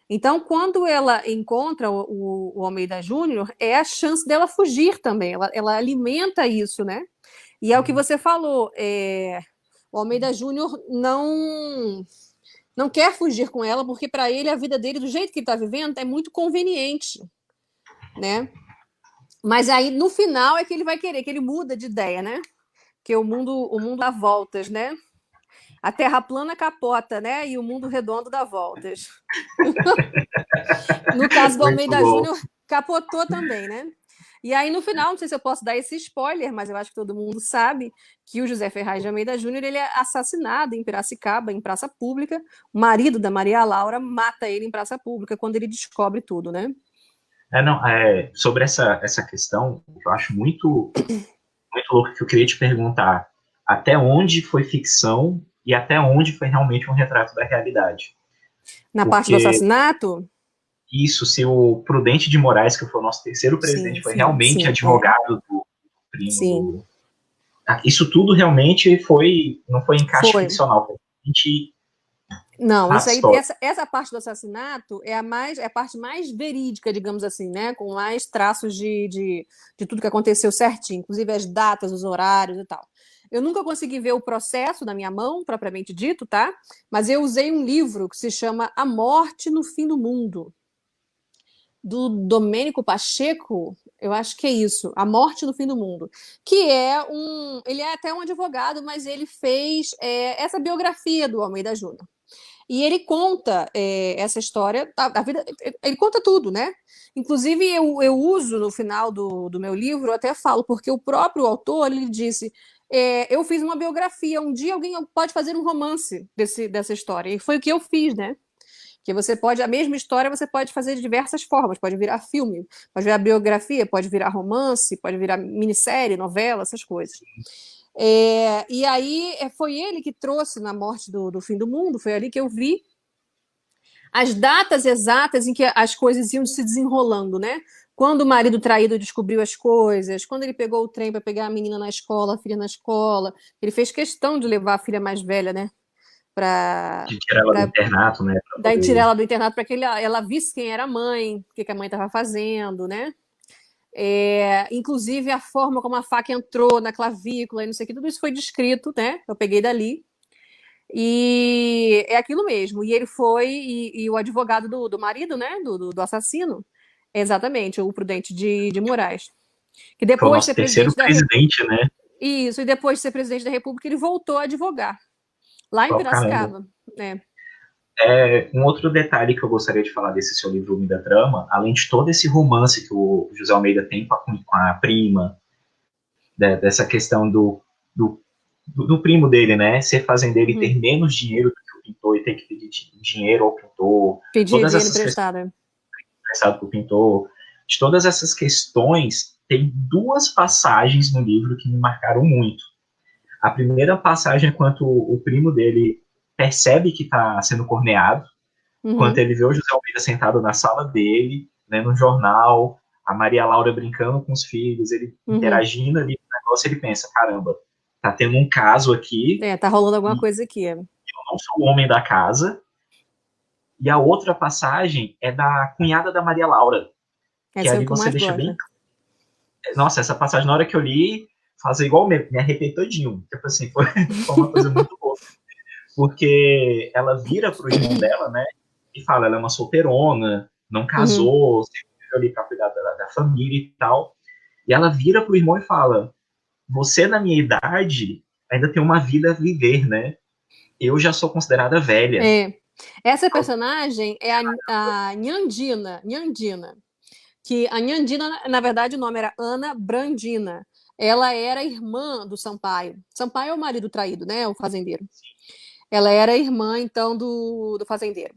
Então, quando ela encontra o Almeida Júnior, é a chance dela fugir também. Ela alimenta isso, né? E é o que você falou. O Almeida Júnior não quer fugir com ela, porque para ele a vida dele, do jeito que ele está vivendo, é muito conveniente, né? Mas aí, no final, é que ele vai querer, que ele muda de ideia, né? Porque o mundo dá voltas, né? A Terra plana capota, né? E o mundo redondo dá voltas. No caso do Muito Almeida bom. Júnior, capotou também, né? E aí, no final, não sei se eu posso dar esse spoiler, mas eu acho que todo mundo sabe que o José Ferraz de Almeida Júnior ele é assassinado em Piracicaba, em praça pública. O marido da Maria Laura mata ele em praça pública quando ele descobre tudo, né? Não, sobre essa questão, eu acho muito louco que eu queria te perguntar até onde foi ficção e até onde foi realmente um retrato da realidade. Na parte do Porque assassinato, isso, se o Prudente de Moraes, que foi o nosso terceiro presidente, sim, foi sim, realmente sim, advogado do primo sim, do. Isso tudo realmente não foi encaixe foi. ficcional, foi realmente Não, fato isso aí, histórico. essa parte do assassinato é a parte mais verídica, digamos assim, né? Com mais traços de tudo que aconteceu certinho, inclusive as datas, os horários e tal. Eu nunca consegui ver o processo na minha mão, propriamente dito, tá? Mas eu usei um livro que se chama A Morte no Fim do Mundo, do Domênico Pacheco, eu acho que é isso, A Morte no Fim do Mundo, que ele é até um advogado, mas ele fez essa biografia do Almeida Júnior. E ele conta essa história da vida, ele conta tudo, né? Inclusive, eu uso no final do meu livro, eu até falo, porque o próprio autor ele disse: eu fiz uma biografia. Um dia alguém pode fazer um romance dessa história. E foi o que eu fiz, né? Que você pode, a mesma história você pode fazer de diversas formas. Pode virar filme, pode virar biografia, pode virar romance, pode virar minissérie, novela, essas coisas. E aí foi ele que trouxe na morte do fim do mundo, foi ali que eu vi as datas exatas em que as coisas iam se desenrolando, né? Quando o marido traído descobriu as coisas, quando ele pegou o trem para pegar a menina na escola, a filha na escola, ele fez questão de levar a filha mais velha, né? Para De tirar ela do internato, né? Pra daí tirar poder... ela do internato para que ela visse quem era a mãe, o que a mãe estava fazendo, né? Inclusive a forma como a faca entrou na clavícula e não sei o que, tudo isso foi descrito, né? Eu peguei dali. E é aquilo mesmo. E ele foi, e o advogado do marido, né? Do assassino, exatamente, o Prudente de Moraes. Que Foi o depois de nosso ser terceiro presidente da República. presidente, né? Isso, e depois de ser presidente da República, ele voltou a advogar, lá em Oh, caramba. Piracicaba. Né? Um outro detalhe que eu gostaria de falar desse seu livro, O da Trama, além de todo esse romance que o José Almeida tem com a prima, dessa questão do primo dele, né? Ser fazendeiro e Uhum. ter menos dinheiro do que o pintor e ter que pedir dinheiro ao pintor, Pedir todas dinheiro essas questões emprestado. para o pintor, de todas essas questões, tem duas passagens no livro que me marcaram muito. A primeira passagem é quando o primo dele percebe que está sendo corneado, quando Uhum. ele vê o José Almeida sentado na sala dele, lendo um jornal, a Maria Laura brincando com os filhos, ele Uhum. interagindo ali com o negócio, ele pensa, caramba, tá tendo um caso aqui, Tá rolando alguma e coisa aqui. eu não sou o homem da casa. E a outra passagem é da cunhada da Maria Laura, que Essa é o ali que eu você mais deixa gosto. bem. Nossa, essa passagem, na hora que eu li, fazer igual me arrepiei todinho. Tipo assim, foi uma coisa muito boa. Porque ela vira pro irmão dela, né? E fala, ela é uma solteirona, não Uhum. casou, sempre ali pra cuidar da família e tal. E ela vira pro irmão e fala: você, na minha idade, ainda tem uma vida a viver, né? Eu já sou considerada velha. Essa personagem é a Nhandina, Nhandina, que a Nhandina, na verdade, o nome era Ana Brandina. Ela era irmã do Sampaio. Sampaio é o marido traído, né? O fazendeiro. Ela era irmã, então, do fazendeiro.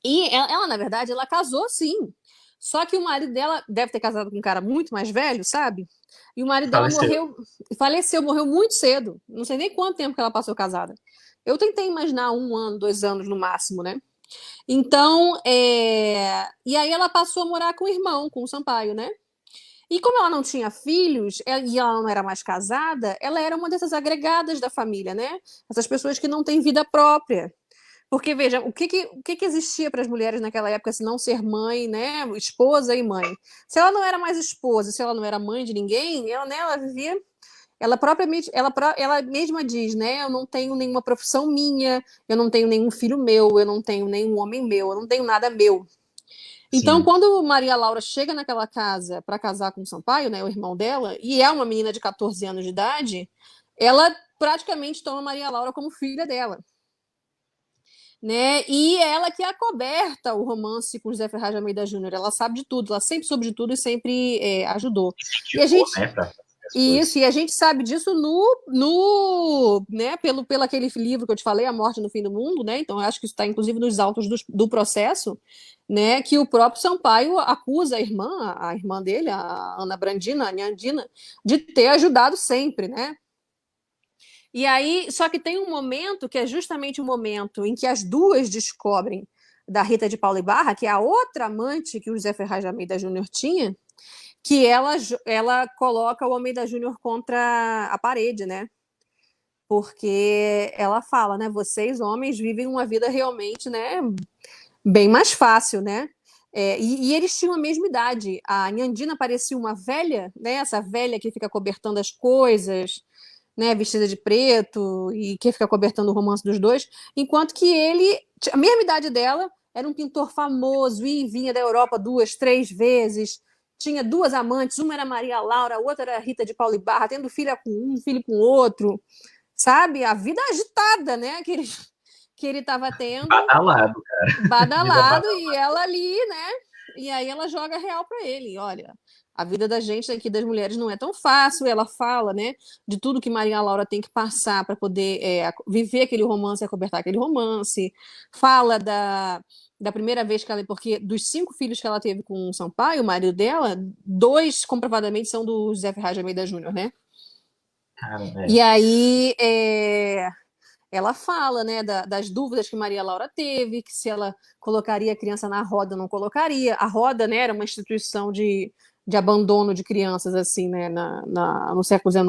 E ela, na verdade, ela casou sim. Só que o marido dela deve ter casado com um cara muito mais velho, sabe? E o marido dela Faleceu. faleceu, morreu muito cedo. Não sei nem quanto tempo que ela passou casada. Eu tentei imaginar 1 ano, 2 anos no máximo, né? Então, e aí ela passou a morar com o irmão, com o Sampaio, né? E como ela não tinha filhos e ela não era mais casada, ela era uma dessas agregadas da família, né? Essas pessoas que não têm vida própria. Porque, veja, o que existia para as mulheres naquela época se não ser mãe, né? Esposa e mãe. Se ela não era mais esposa, se ela não era mãe de ninguém, ela vivia. Ela propriamente, ela mesma diz, né? Eu não tenho nenhuma profissão minha, eu não tenho nenhum filho meu, eu não tenho nenhum homem meu, eu não tenho nada meu. Então, Sim. quando Maria Laura chega naquela casa para casar com o Sampaio, né, o irmão dela, e é uma menina de 14 anos de idade, ela praticamente toma Maria Laura como filha dela. Né? E ela que acoberta o romance com José Ferraz de Almeida Júnior. Ela sabe de tudo, ela sempre soube de tudo e sempre ajudou. E a Incentivou, gente né, para as isso, e coisas. a gente sabe disso né, pelo aquele livro que eu te falei, A Morte no Fim do Mundo, né? Então, eu acho que isso está, inclusive, nos autos do processo, né? Que o próprio Sampaio acusa a irmã dele, a Ana Brandina, a Nhandina, de ter ajudado sempre, né? E aí, só que tem um momento que é justamente o momento em que as duas descobrem da Rita de Paula e Barra, que é a outra amante que o José Ferraz de Almeida Júnior tinha, que ela coloca o Almeida Júnior contra a parede, né? Porque ela fala, né? Vocês, homens, vivem uma vida realmente, né? Bem mais fácil, né? E eles tinham a mesma idade. A Nhandina parecia uma velha, né? Essa velha que fica cobertando as coisas, né? Vestida de preto e que fica cobertando o romance dos dois, enquanto que ele, a mesma idade dela, era um pintor famoso e vinha da Europa 2, 3 vezes. Tinha duas amantes, uma era Maria Laura, a outra era Rita de Paula e Barra, tendo filha com um, filho com outro, sabe? A vida agitada, né? Que ele estava tendo, Badalado, cara. Vida badalado, badalada. e ela ali, né? e aí ela joga real para ele. Olha, a vida da gente aqui, das mulheres, não é tão fácil. Ela fala, né, de tudo que Maria Laura tem que passar para poder viver aquele romance, acobertar aquele romance. Fala da primeira vez que ela... Porque dos 5 filhos que ela teve com o Sampaio, o marido dela, 2 comprovadamente são do José Ferraz de Almeida Júnior, né? Cara, E aí ela fala, né, das dúvidas que Maria Laura teve, que se ela colocaria a criança na roda, não colocaria. A roda, né, era uma instituição de abandono de crianças, assim, né, no século XIX.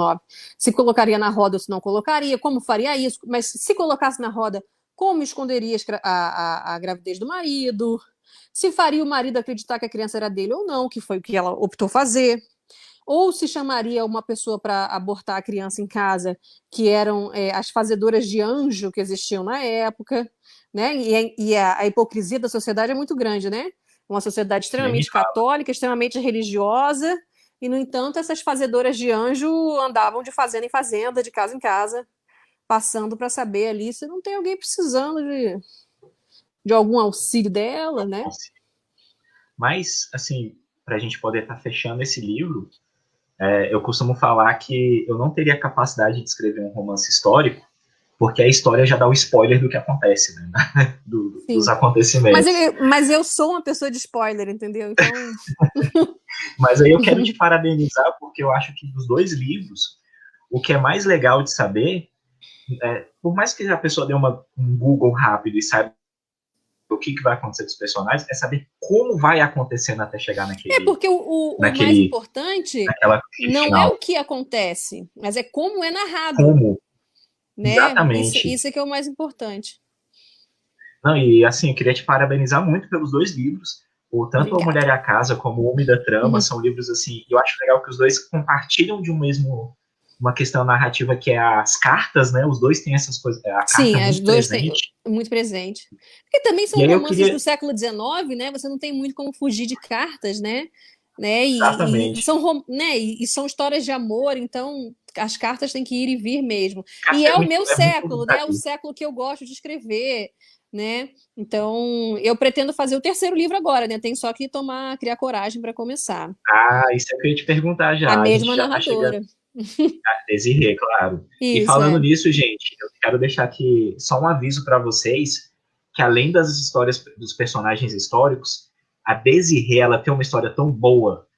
Se colocaria na roda ou se não colocaria, como faria isso? Mas se colocasse na roda, como esconderia a gravidez do marido? Se faria o marido acreditar que a criança era dele ou não, que foi o que ela optou fazer? Ou se chamaria uma pessoa para abortar a criança em casa, que eram as fazedoras de anjo que existiam na época, né? E a hipocrisia da sociedade é muito grande, né? Uma sociedade nem me extremamente fala. católica, extremamente religiosa, e, no entanto, essas fazedoras de anjo andavam de fazenda em fazenda, de casa em casa, passando para saber ali se não tem alguém precisando de algum auxílio dela, né? Mas, assim, para a gente poder estar fechando esse livro, eu costumo falar que eu não teria capacidade de escrever um romance histórico, porque a história já dá o spoiler do que acontece, né? Dos Sim. acontecimentos. Mas eu sou uma pessoa de spoiler, entendeu? Então. Mas aí eu quero te parabenizar, porque eu acho que dos 2 livros, o que é mais legal de saber, por mais que a pessoa dê um Google rápido e saiba o que vai acontecer com os personagens, é saber como vai acontecendo até chegar Porque o mais importante naquela não é final. o que acontece, mas é como é narrado, Como? né? Exatamente. Isso é que é o mais importante. Não, e assim, eu queria te parabenizar muito pelos 2 livros. Tanto A Mulher Obrigada. e a Casa como O Úmida Trama Uhum. são livros assim, eu acho legal que os 2 compartilham de uma questão narrativa que é as cartas, né? Os 2 têm essas coisas, a carta Sim, as muito duas têm presente. muito presente. Porque também E são aí eu romances do queria século XIX, né? Você não tem muito como fugir de cartas, né? E exatamente. são, né? E são histórias de amor, então as cartas têm que ir e vir mesmo. E Carta é o meu é muito século, né? O brincadeira. século que eu gosto de escrever, né? Então eu pretendo fazer o terceiro livro agora, né? Tem só que criar coragem para começar. Ah, isso é que eu ia te perguntar A já. A gente mesma já tá chegando narradora. a Desirê, claro. E Isso falando é. nisso, gente, eu quero deixar aqui só um aviso para vocês, que além das histórias dos personagens históricos, a Desirê, ela tem uma história tão boa.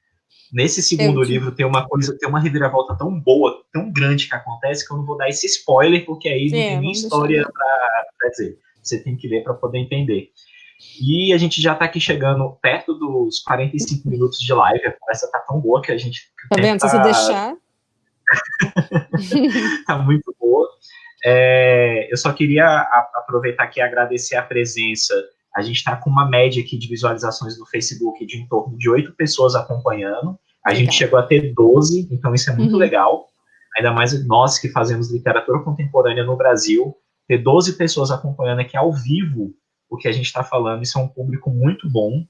Nesse Eu segundo que. livro tem uma reviravolta tão boa, tão grande que acontece, que eu não vou dar esse spoiler, porque aí não tem nem Vamos deixar história não. para dizer. Você tem que ler para poder entender. E a gente já está aqui chegando perto dos 45 minutos de live. A conversa tá tão boa que o Tá tempo vendo? Se você deixar. tá muito boa. Eu só queria aproveitar aqui e agradecer a presença. A gente está com uma média aqui de visualizações no Facebook de em torno de 8 pessoas acompanhando. A gente Legal. chegou a ter 12, então isso é muito Uhum. legal. Ainda mais nós que fazemos literatura contemporânea no Brasil, ter 12 pessoas acompanhando aqui ao vivo o que a gente está falando, isso é um público muito bom.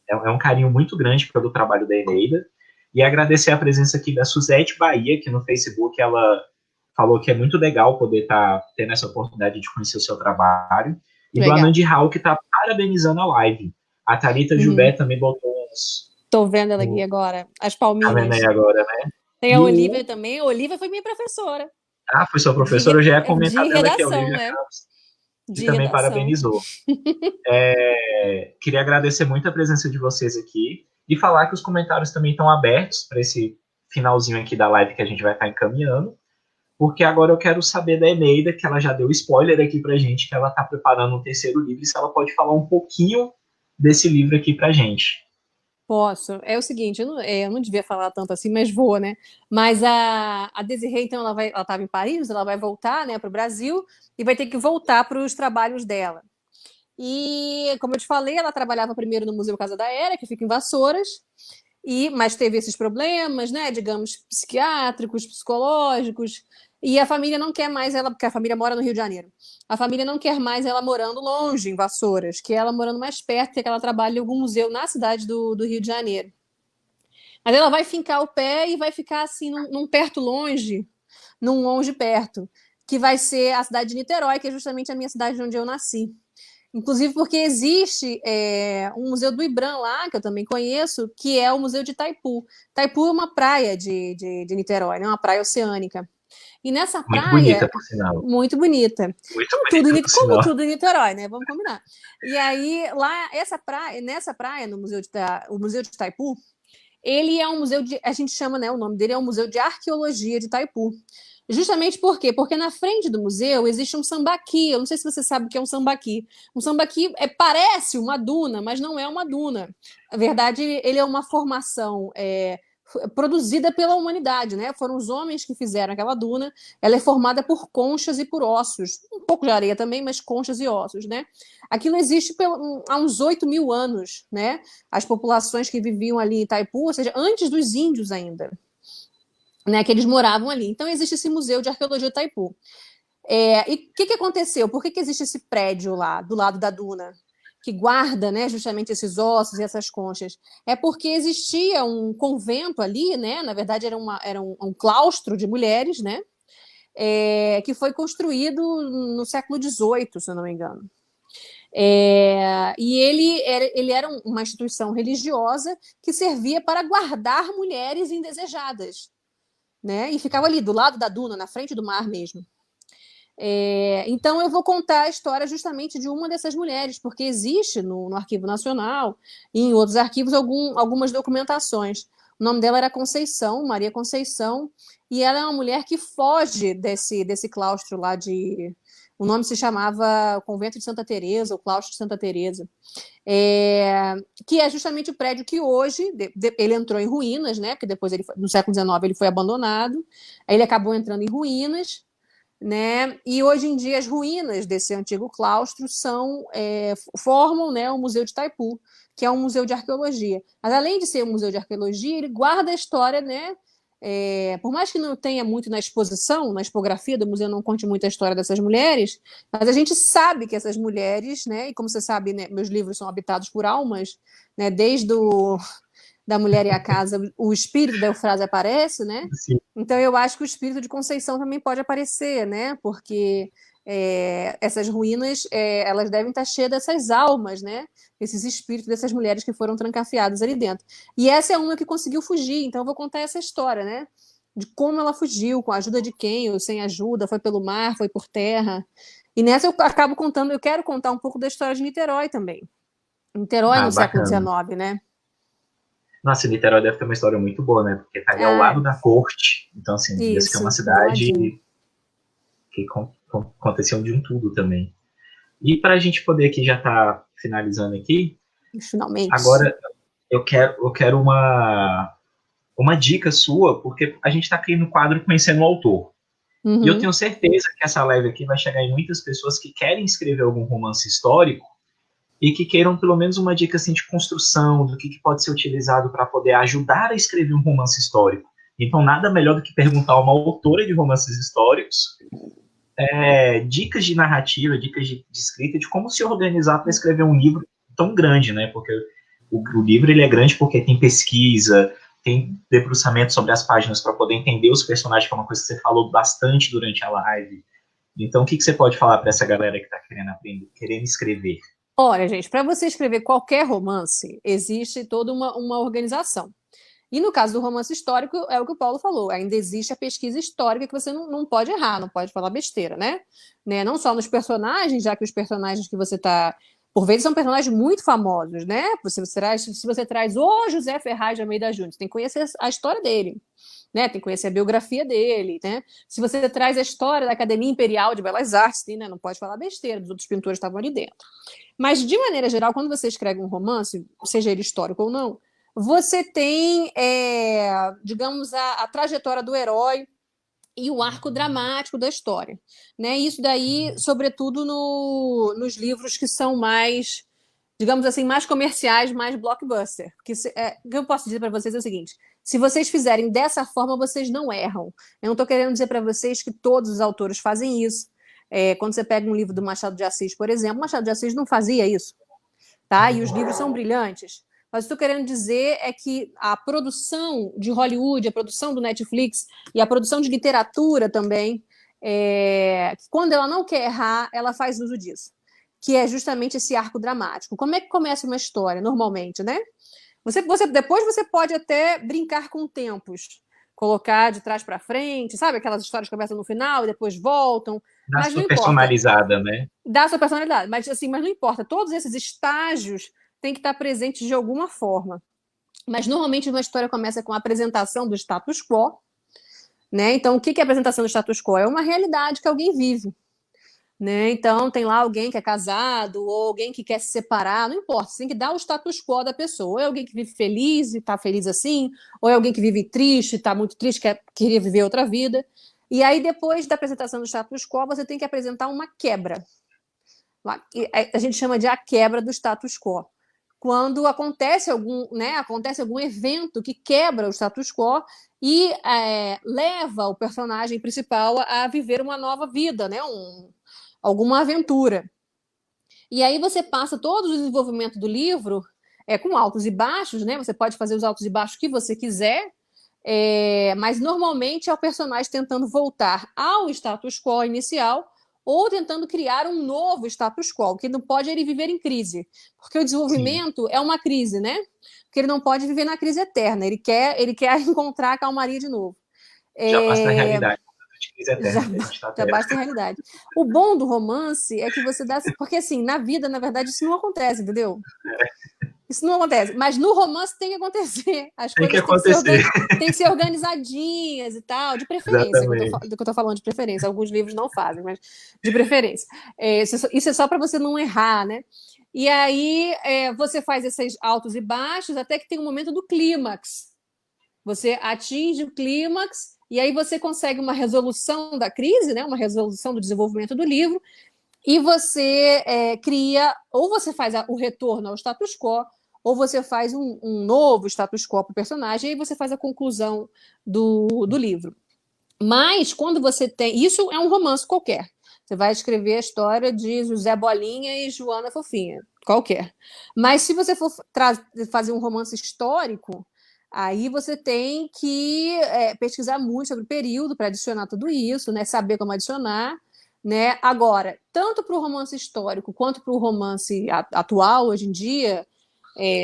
É um carinho muito grande pelo trabalho da Eneida. E agradecer a presença aqui da Suzete Bahia, que no Facebook ela falou que é muito legal poder estar tendo essa oportunidade de conhecer o seu trabalho. E do Legal. Anand Hall, que está parabenizando a live. A Thalita Uhum. Gilbert também botou uns. Tô vendo ela aqui agora. As Tá vendo aí palminhas. agora, né? Tem a E Olivia o. também. A Olivia foi minha professora Foi sua professora, eu já ia comentar de dela que é a redação, Olivia né? Campos, que De também redação. parabenizou. Queria agradecer muito a presença de vocês aqui e falar que os comentários também estão abertos para esse finalzinho aqui da live que a gente vai estar encaminhando, porque agora eu quero saber da Eneida, que ela já deu spoiler aqui pra gente, que ela está preparando um terceiro livro, e se ela pode falar um pouquinho desse livro aqui pra gente. Posso. É o seguinte, eu não devia falar tanto assim, mas vou, né? Mas a Desirê, então, ela estava em Paris, ela vai voltar, né, para o Brasil e vai ter que voltar para os trabalhos dela. E, como eu te falei, ela trabalhava primeiro no Museu Casa da Era, que fica em Vassouras, mas teve esses problemas, né, digamos, psiquiátricos, psicológicos, e a família não quer mais ela, porque a família mora no Rio de Janeiro. A família não quer mais ela morando longe, em Vassouras, que ela morando mais perto, que ela trabalha em algum museu na cidade do Rio de Janeiro. Mas ela vai fincar o pé e vai ficar assim, num perto longe, num longe perto, que vai ser a cidade de Niterói, que é justamente a minha cidade onde eu nasci. Inclusive porque existe um museu do IBRAM lá, que eu também conheço, que é o Museu de Itaipu. Itaipu é uma praia de Niterói, né? Uma praia oceânica. E nessa Muito bonita, praia, por sinal. muito bonita. Muito Tudo, bonita, por como sinal. tudo em Niterói, né? Vamos combinar. E aí, lá, nessa praia, no o Museu de Itaipu, ele é um museu a gente chama, né, o nome dele é o Museu de Arqueologia de Itaipu. Justamente por quê? Porque na frente do museu existe um sambaqui. Eu não sei se você sabe o que é um sambaqui. Um sambaqui parece uma duna, mas não é uma duna. Na verdade, ele é uma formação produzida pela humanidade, né? Foram os homens que fizeram aquela duna. Ela é formada por conchas e por ossos. Um pouco de areia também, mas conchas e ossos, né? Aquilo existe há uns 8.000 anos, né? As populações que viviam ali em Itaipu, ou seja, antes dos índios ainda, né, que eles moravam ali. Então, existe esse Museu de Arqueologia de Itaipu. E o que aconteceu? Por que existe esse prédio lá, do lado da duna, que guarda, né, justamente esses ossos e essas conchas? É porque existia um convento ali, né, na verdade era um claustro de mulheres, né, que foi construído no século XVIII, se eu não me engano. E ele era uma instituição religiosa que servia para guardar mulheres indesejadas, né? E ficava ali do lado da duna, na frente do mar mesmo. Então eu vou contar a história justamente de uma dessas mulheres, porque existe no Arquivo Nacional e em outros arquivos algumas documentações. O nome dela era Conceição, Maria Conceição, e ela é uma mulher que foge desse claustro lá de... O nome se chamava Convento de Santa Teresa, o Claustro de Santa Teresa, que é justamente o prédio que hoje ele entrou em ruínas, né? Porque depois no século XIX ele foi abandonado, aí ele acabou entrando em ruínas, né? E hoje em dia as ruínas desse antigo claustro formam, né, o Museu de Itaipu, que é um museu de arqueologia. Mas além de ser um museu de arqueologia, ele guarda a história, né? Por mais que não tenha muito na exposição, na expografia do museu não conte muito a história dessas mulheres, mas a gente sabe que essas mulheres, né, e como você sabe, né, meus livros são habitados por almas, né, desde da Mulher e a Casa, o espírito da Eufrásia aparece, né? Sim. Então eu acho que o espírito de Conceição também pode aparecer, né? Porque essas ruínas elas devem estar cheias dessas almas, né? Esses espíritos dessas mulheres que foram trancafiadas ali dentro. E essa é uma que conseguiu fugir, então eu vou contar essa história, né? De como ela fugiu, com a ajuda de quem, ou sem ajuda, foi pelo mar, foi por terra. E nessa eu acabo contando, eu quero contar um pouco da história de Niterói também. Niterói no século Bacana. XIX, né? Nossa, Niterói deve ter uma história muito boa, né? Porque tá ali ao Ah, lado da corte. Então, assim, devia ser uma isso, do ladinho. cidade que aconteceu de um tudo também. E para a gente poder aqui já tá finalizando aqui, Finalmente. agora eu quero uma dica sua, porque a gente está aqui no quadro Conhecendo o Autor. E eu Uhum. tenho certeza que essa live aqui vai chegar em muitas pessoas que querem escrever algum romance histórico e que queiram pelo menos uma dica assim, de construção, do que pode ser utilizado para poder ajudar a escrever um romance histórico. Então, nada melhor do que perguntar a uma autora de romances históricos dicas de narrativa, dicas de escrita, de como se organizar para escrever um livro tão grande, né? Porque o livro ele é grande porque tem pesquisa, tem debruçamento sobre as páginas para poder entender os personagens, que é uma coisa que você falou bastante durante a live. Então, o que você pode falar para essa galera que está querendo aprender, querendo escrever? Olha, gente, para você escrever qualquer romance, existe toda uma organização. E no caso do romance histórico, é o que o Paulo falou, ainda existe a pesquisa histórica que você não pode errar, não pode falar besteira, né? Não só nos personagens, já que os personagens que você está. Por vezes são personagens muito famosos, né? Se você traz o José Ferraz de Almeida Júnior, você tem que conhecer a história dele, né? Tem que conhecer a biografia dele, né? Se você traz a história da Academia Imperial de Belas Artes, né? Não pode falar besteira, os outros pintores estavam ali dentro. Mas, de maneira geral, quando você escreve um romance, seja ele histórico ou não, você tem, digamos, a trajetória do herói e o arco dramático da história, né? Isso daí, sobretudo nos livros que são mais, digamos assim, mais comerciais, mais blockbuster. O que eu posso dizer para vocês é o seguinte: se vocês fizerem dessa forma, vocês não erram. Eu não estou querendo dizer para vocês que todos os autores fazem isso. Quando você pega um livro do Machado de Assis, por exemplo, Machado de Assis não fazia isso, tá? E os livros são brilhantes. Mas o que eu estou querendo dizer é que a produção de Hollywood, a produção do Netflix e a produção de literatura também, quando ela não quer errar, ela faz uso disso. que é justamente esse arco dramático. Como é que começa uma história, normalmente, né? Depois você pode até brincar com tempos, colocar de trás para frente, sabe? Aquelas histórias que começam no final e depois voltam, Dá mas não sua importa. personalizada, né? Dá sua personalidade, mas assim, mas não importa. Todos esses estágios têm que estar presentes de alguma forma. Mas normalmente uma história começa com a apresentação do status quo, né? Então, o que é a apresentação do status quo? É uma realidade que alguém vive. Né? Então, tem lá alguém que é casado, ou alguém que quer se separar, não importa, você tem que dar o status quo da pessoa. Ou é alguém que vive feliz e está feliz assim, ou é alguém que vive triste, está muito triste, queria viver outra vida. E aí, depois da apresentação do status quo, você tem que apresentar uma quebra. A gente chama de a quebra do status quo. Quando acontece algum evento que quebra o status quo e leva o personagem principal a viver uma nova vida, né? Alguma aventura. E aí você passa todo o desenvolvimento do livro com altos e baixos, né? Você pode fazer os altos e baixos que você quiser, mas normalmente é o personagem tentando voltar ao status quo inicial ou tentando criar um novo status quo, que não pode ele viver em crise, porque o desenvolvimento é uma crise, né? Porque ele não pode viver na crise eterna, ele quer encontrar a calmaria de novo. Já basta a realidade. Crise Já, eterna que a gente tá já basta a realidade. O bom do romance é que você dá. Porque, assim, na vida, na verdade, isso não acontece, entendeu? Isso não acontece. Mas no romance tem que acontecer. As tem que coisas acontecer. Têm que ser organizadinhas e tal, de preferência, do que eu tô falando de preferência. Alguns livros não fazem, mas de preferência. Isso é só para você não errar, né? E aí você faz esses altos e baixos até que tem um momento do clímax. Você atinge o clímax e aí você consegue uma resolução da crise, né? Uma resolução do desenvolvimento do livro, e você cria, ou você faz o retorno ao status quo, ou você faz um novo status quo para o personagem, e aí você faz a conclusão do livro. Mas quando você tem. Isso é um romance qualquer. Você vai escrever a história de José Bolinha e Joana Fofinha, qualquer. Mas se você for fazer um romance histórico, aí você tem que pesquisar muito sobre o período para adicionar tudo isso, né? Saber como adicionar. Né? Agora, tanto para o romance histórico quanto para o romance atual, hoje em dia,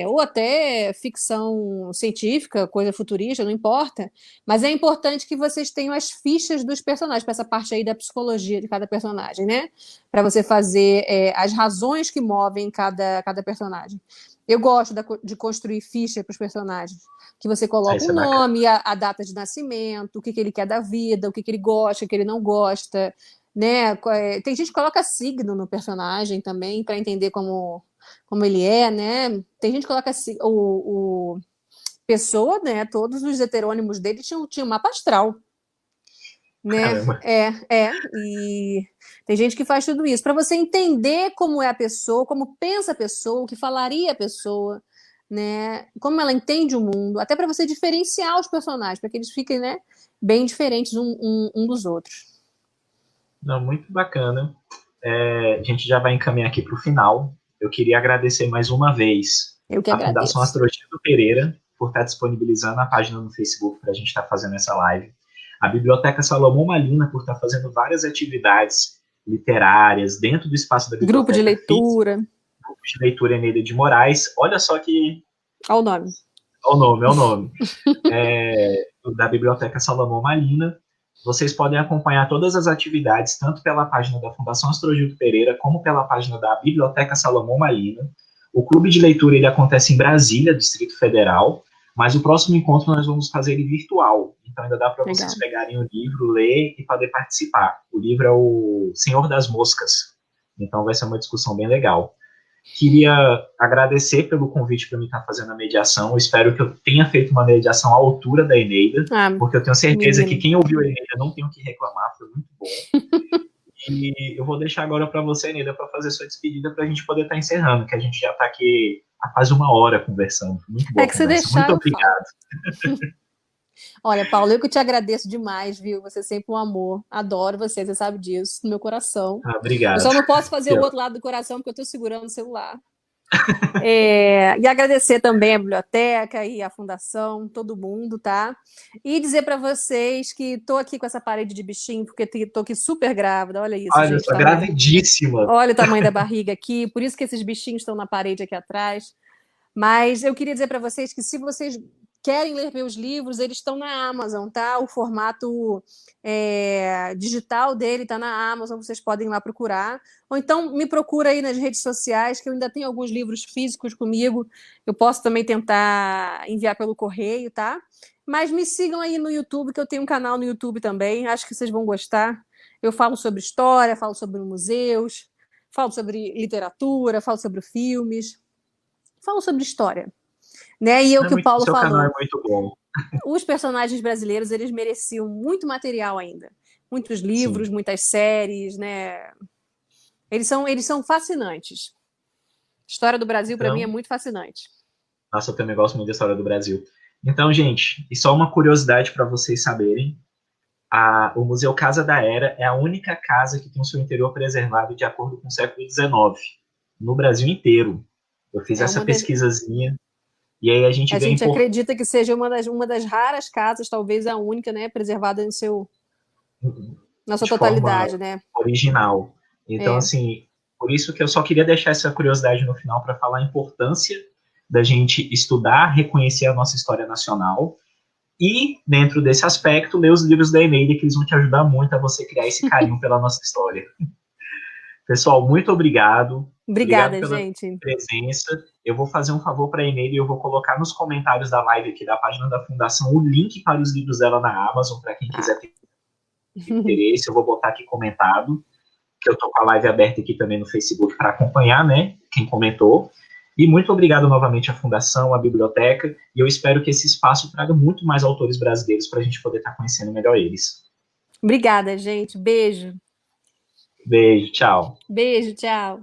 ou até ficção científica, coisa futurista, não importa, mas é importante que vocês tenham as fichas dos personagens, para essa parte aí da psicologia de cada personagem, né? Para você fazer as razões que movem cada personagem. Eu gosto de construir ficha para os personagens, que você coloca o nome, a data de nascimento, o que ele quer da vida, o que ele gosta, o que ele não gosta, né? Tem gente que coloca signo no personagem também, para entender como ele é, né? Tem gente que coloca o Pessoa, né? Todos os heterônimos dele tinham mapa astral, né? E tem gente que faz tudo isso para você entender como é a pessoa, como pensa a pessoa, o que falaria a pessoa, né? Como ela entende o mundo, até para você diferenciar os personagens, para que eles fiquem, né, bem diferentes um dos outros. Não, muito bacana. A gente já vai encaminhar aqui para o final. Eu queria agradecer mais uma vez a Fundação Astrogildo Pereira por estar disponibilizando a página no Facebook para a gente estar fazendo essa live. A Biblioteca Salomão Malina por estar fazendo várias atividades literárias dentro do espaço da biblioteca. Grupo de leitura. Grupo de leitura Eneida de Moraes. Olha só que... Olha o nome. Olha o nome. Da Biblioteca Salomão Malina. Vocês podem acompanhar todas as atividades, tanto pela página da Fundação Astrogildo Pereira, como pela página da Biblioteca Salomão Malina. O clube de leitura ele acontece em Brasília, Distrito Federal, mas o próximo encontro nós vamos fazer ele virtual. Então ainda dá para vocês pegarem o livro, ler e poder participar. O livro é o Senhor das Moscas. Então vai ser uma discussão bem legal. Queria agradecer pelo convite para me estar fazendo a mediação. Eu espero que eu tenha feito uma mediação à altura da Eneida, porque eu tenho certeza que quem ouviu a Eneida não tem o que reclamar, foi muito bom. E eu vou deixar agora para você, Eneida, para fazer sua despedida para a gente poder estar encerrando, que a gente já está aqui há quase uma hora conversando. Muito boa conversa. Muito obrigado. Olha, Paulo, eu que te agradeço demais, viu? Você é sempre um amor. Adoro você sabe disso, no meu coração. Obrigado. Eu só não posso fazer o outro lado do coração porque eu estou segurando o celular. E agradecer também a biblioteca e a fundação, todo mundo, tá? E dizer para vocês que estou aqui com essa parede de bichinho, porque estou aqui super grávida. Olha isso, Olha, eu gente. sou gravidíssima. Olha o tamanho da barriga aqui, por isso que esses bichinhos estão na parede aqui atrás. Mas eu queria dizer para vocês que se vocês querem ler meus livros, eles estão na Amazon, tá? O formato digital dele está na Amazon, vocês podem ir lá procurar. Ou então me procura aí nas redes sociais, que eu ainda tenho alguns livros físicos comigo. Eu posso também tentar enviar pelo correio, tá? Mas me sigam aí no YouTube, que eu tenho um canal no YouTube também. Acho que vocês vão gostar. Eu falo sobre história, falo sobre museus, falo sobre literatura, falo sobre filmes, falo sobre história. Né? E é o que o Paulo Seu falou. canal é muito bom. Os personagens brasileiros, eles mereciam muito material ainda. Muitos livros, Sim. muitas séries, né? Eles são fascinantes. A história do Brasil, para mim, é muito fascinante. Nossa, eu também gosto muito da história do Brasil. Então, gente, e só uma curiosidade para vocês saberem, o Museu Casa da Era é a única casa que tem o seu interior preservado de acordo com o século XIX, no Brasil inteiro. Eu fiz essa pesquisazinha, e aí a gente vê... A gente acredita que seja uma das raras casas, talvez a única, né, preservada na sua totalidade, né? Original. Então, assim, por isso que eu só queria deixar essa curiosidade no final para falar a importância da gente estudar, reconhecer a nossa história nacional e, dentro desse aspecto, ler os livros da Eneida, que eles vão te ajudar muito a você criar esse carinho pela nossa história. Pessoal, muito obrigado. Obrigada, obrigado pela gente. presença. Eu vou fazer um favor para a Eneida e eu vou colocar nos comentários da live aqui da página da Fundação o link para os livros dela na Amazon, para quem quiser ter interesse. Eu vou botar aqui comentado, que eu estou com a live aberta aqui também no Facebook para acompanhar, né, quem comentou. E muito obrigado novamente à Fundação, à Biblioteca, e eu espero que esse espaço traga muito mais autores brasileiros para a gente poder estar conhecendo melhor eles. Obrigada, gente. Beijo. Beijo, tchau. Beijo, tchau.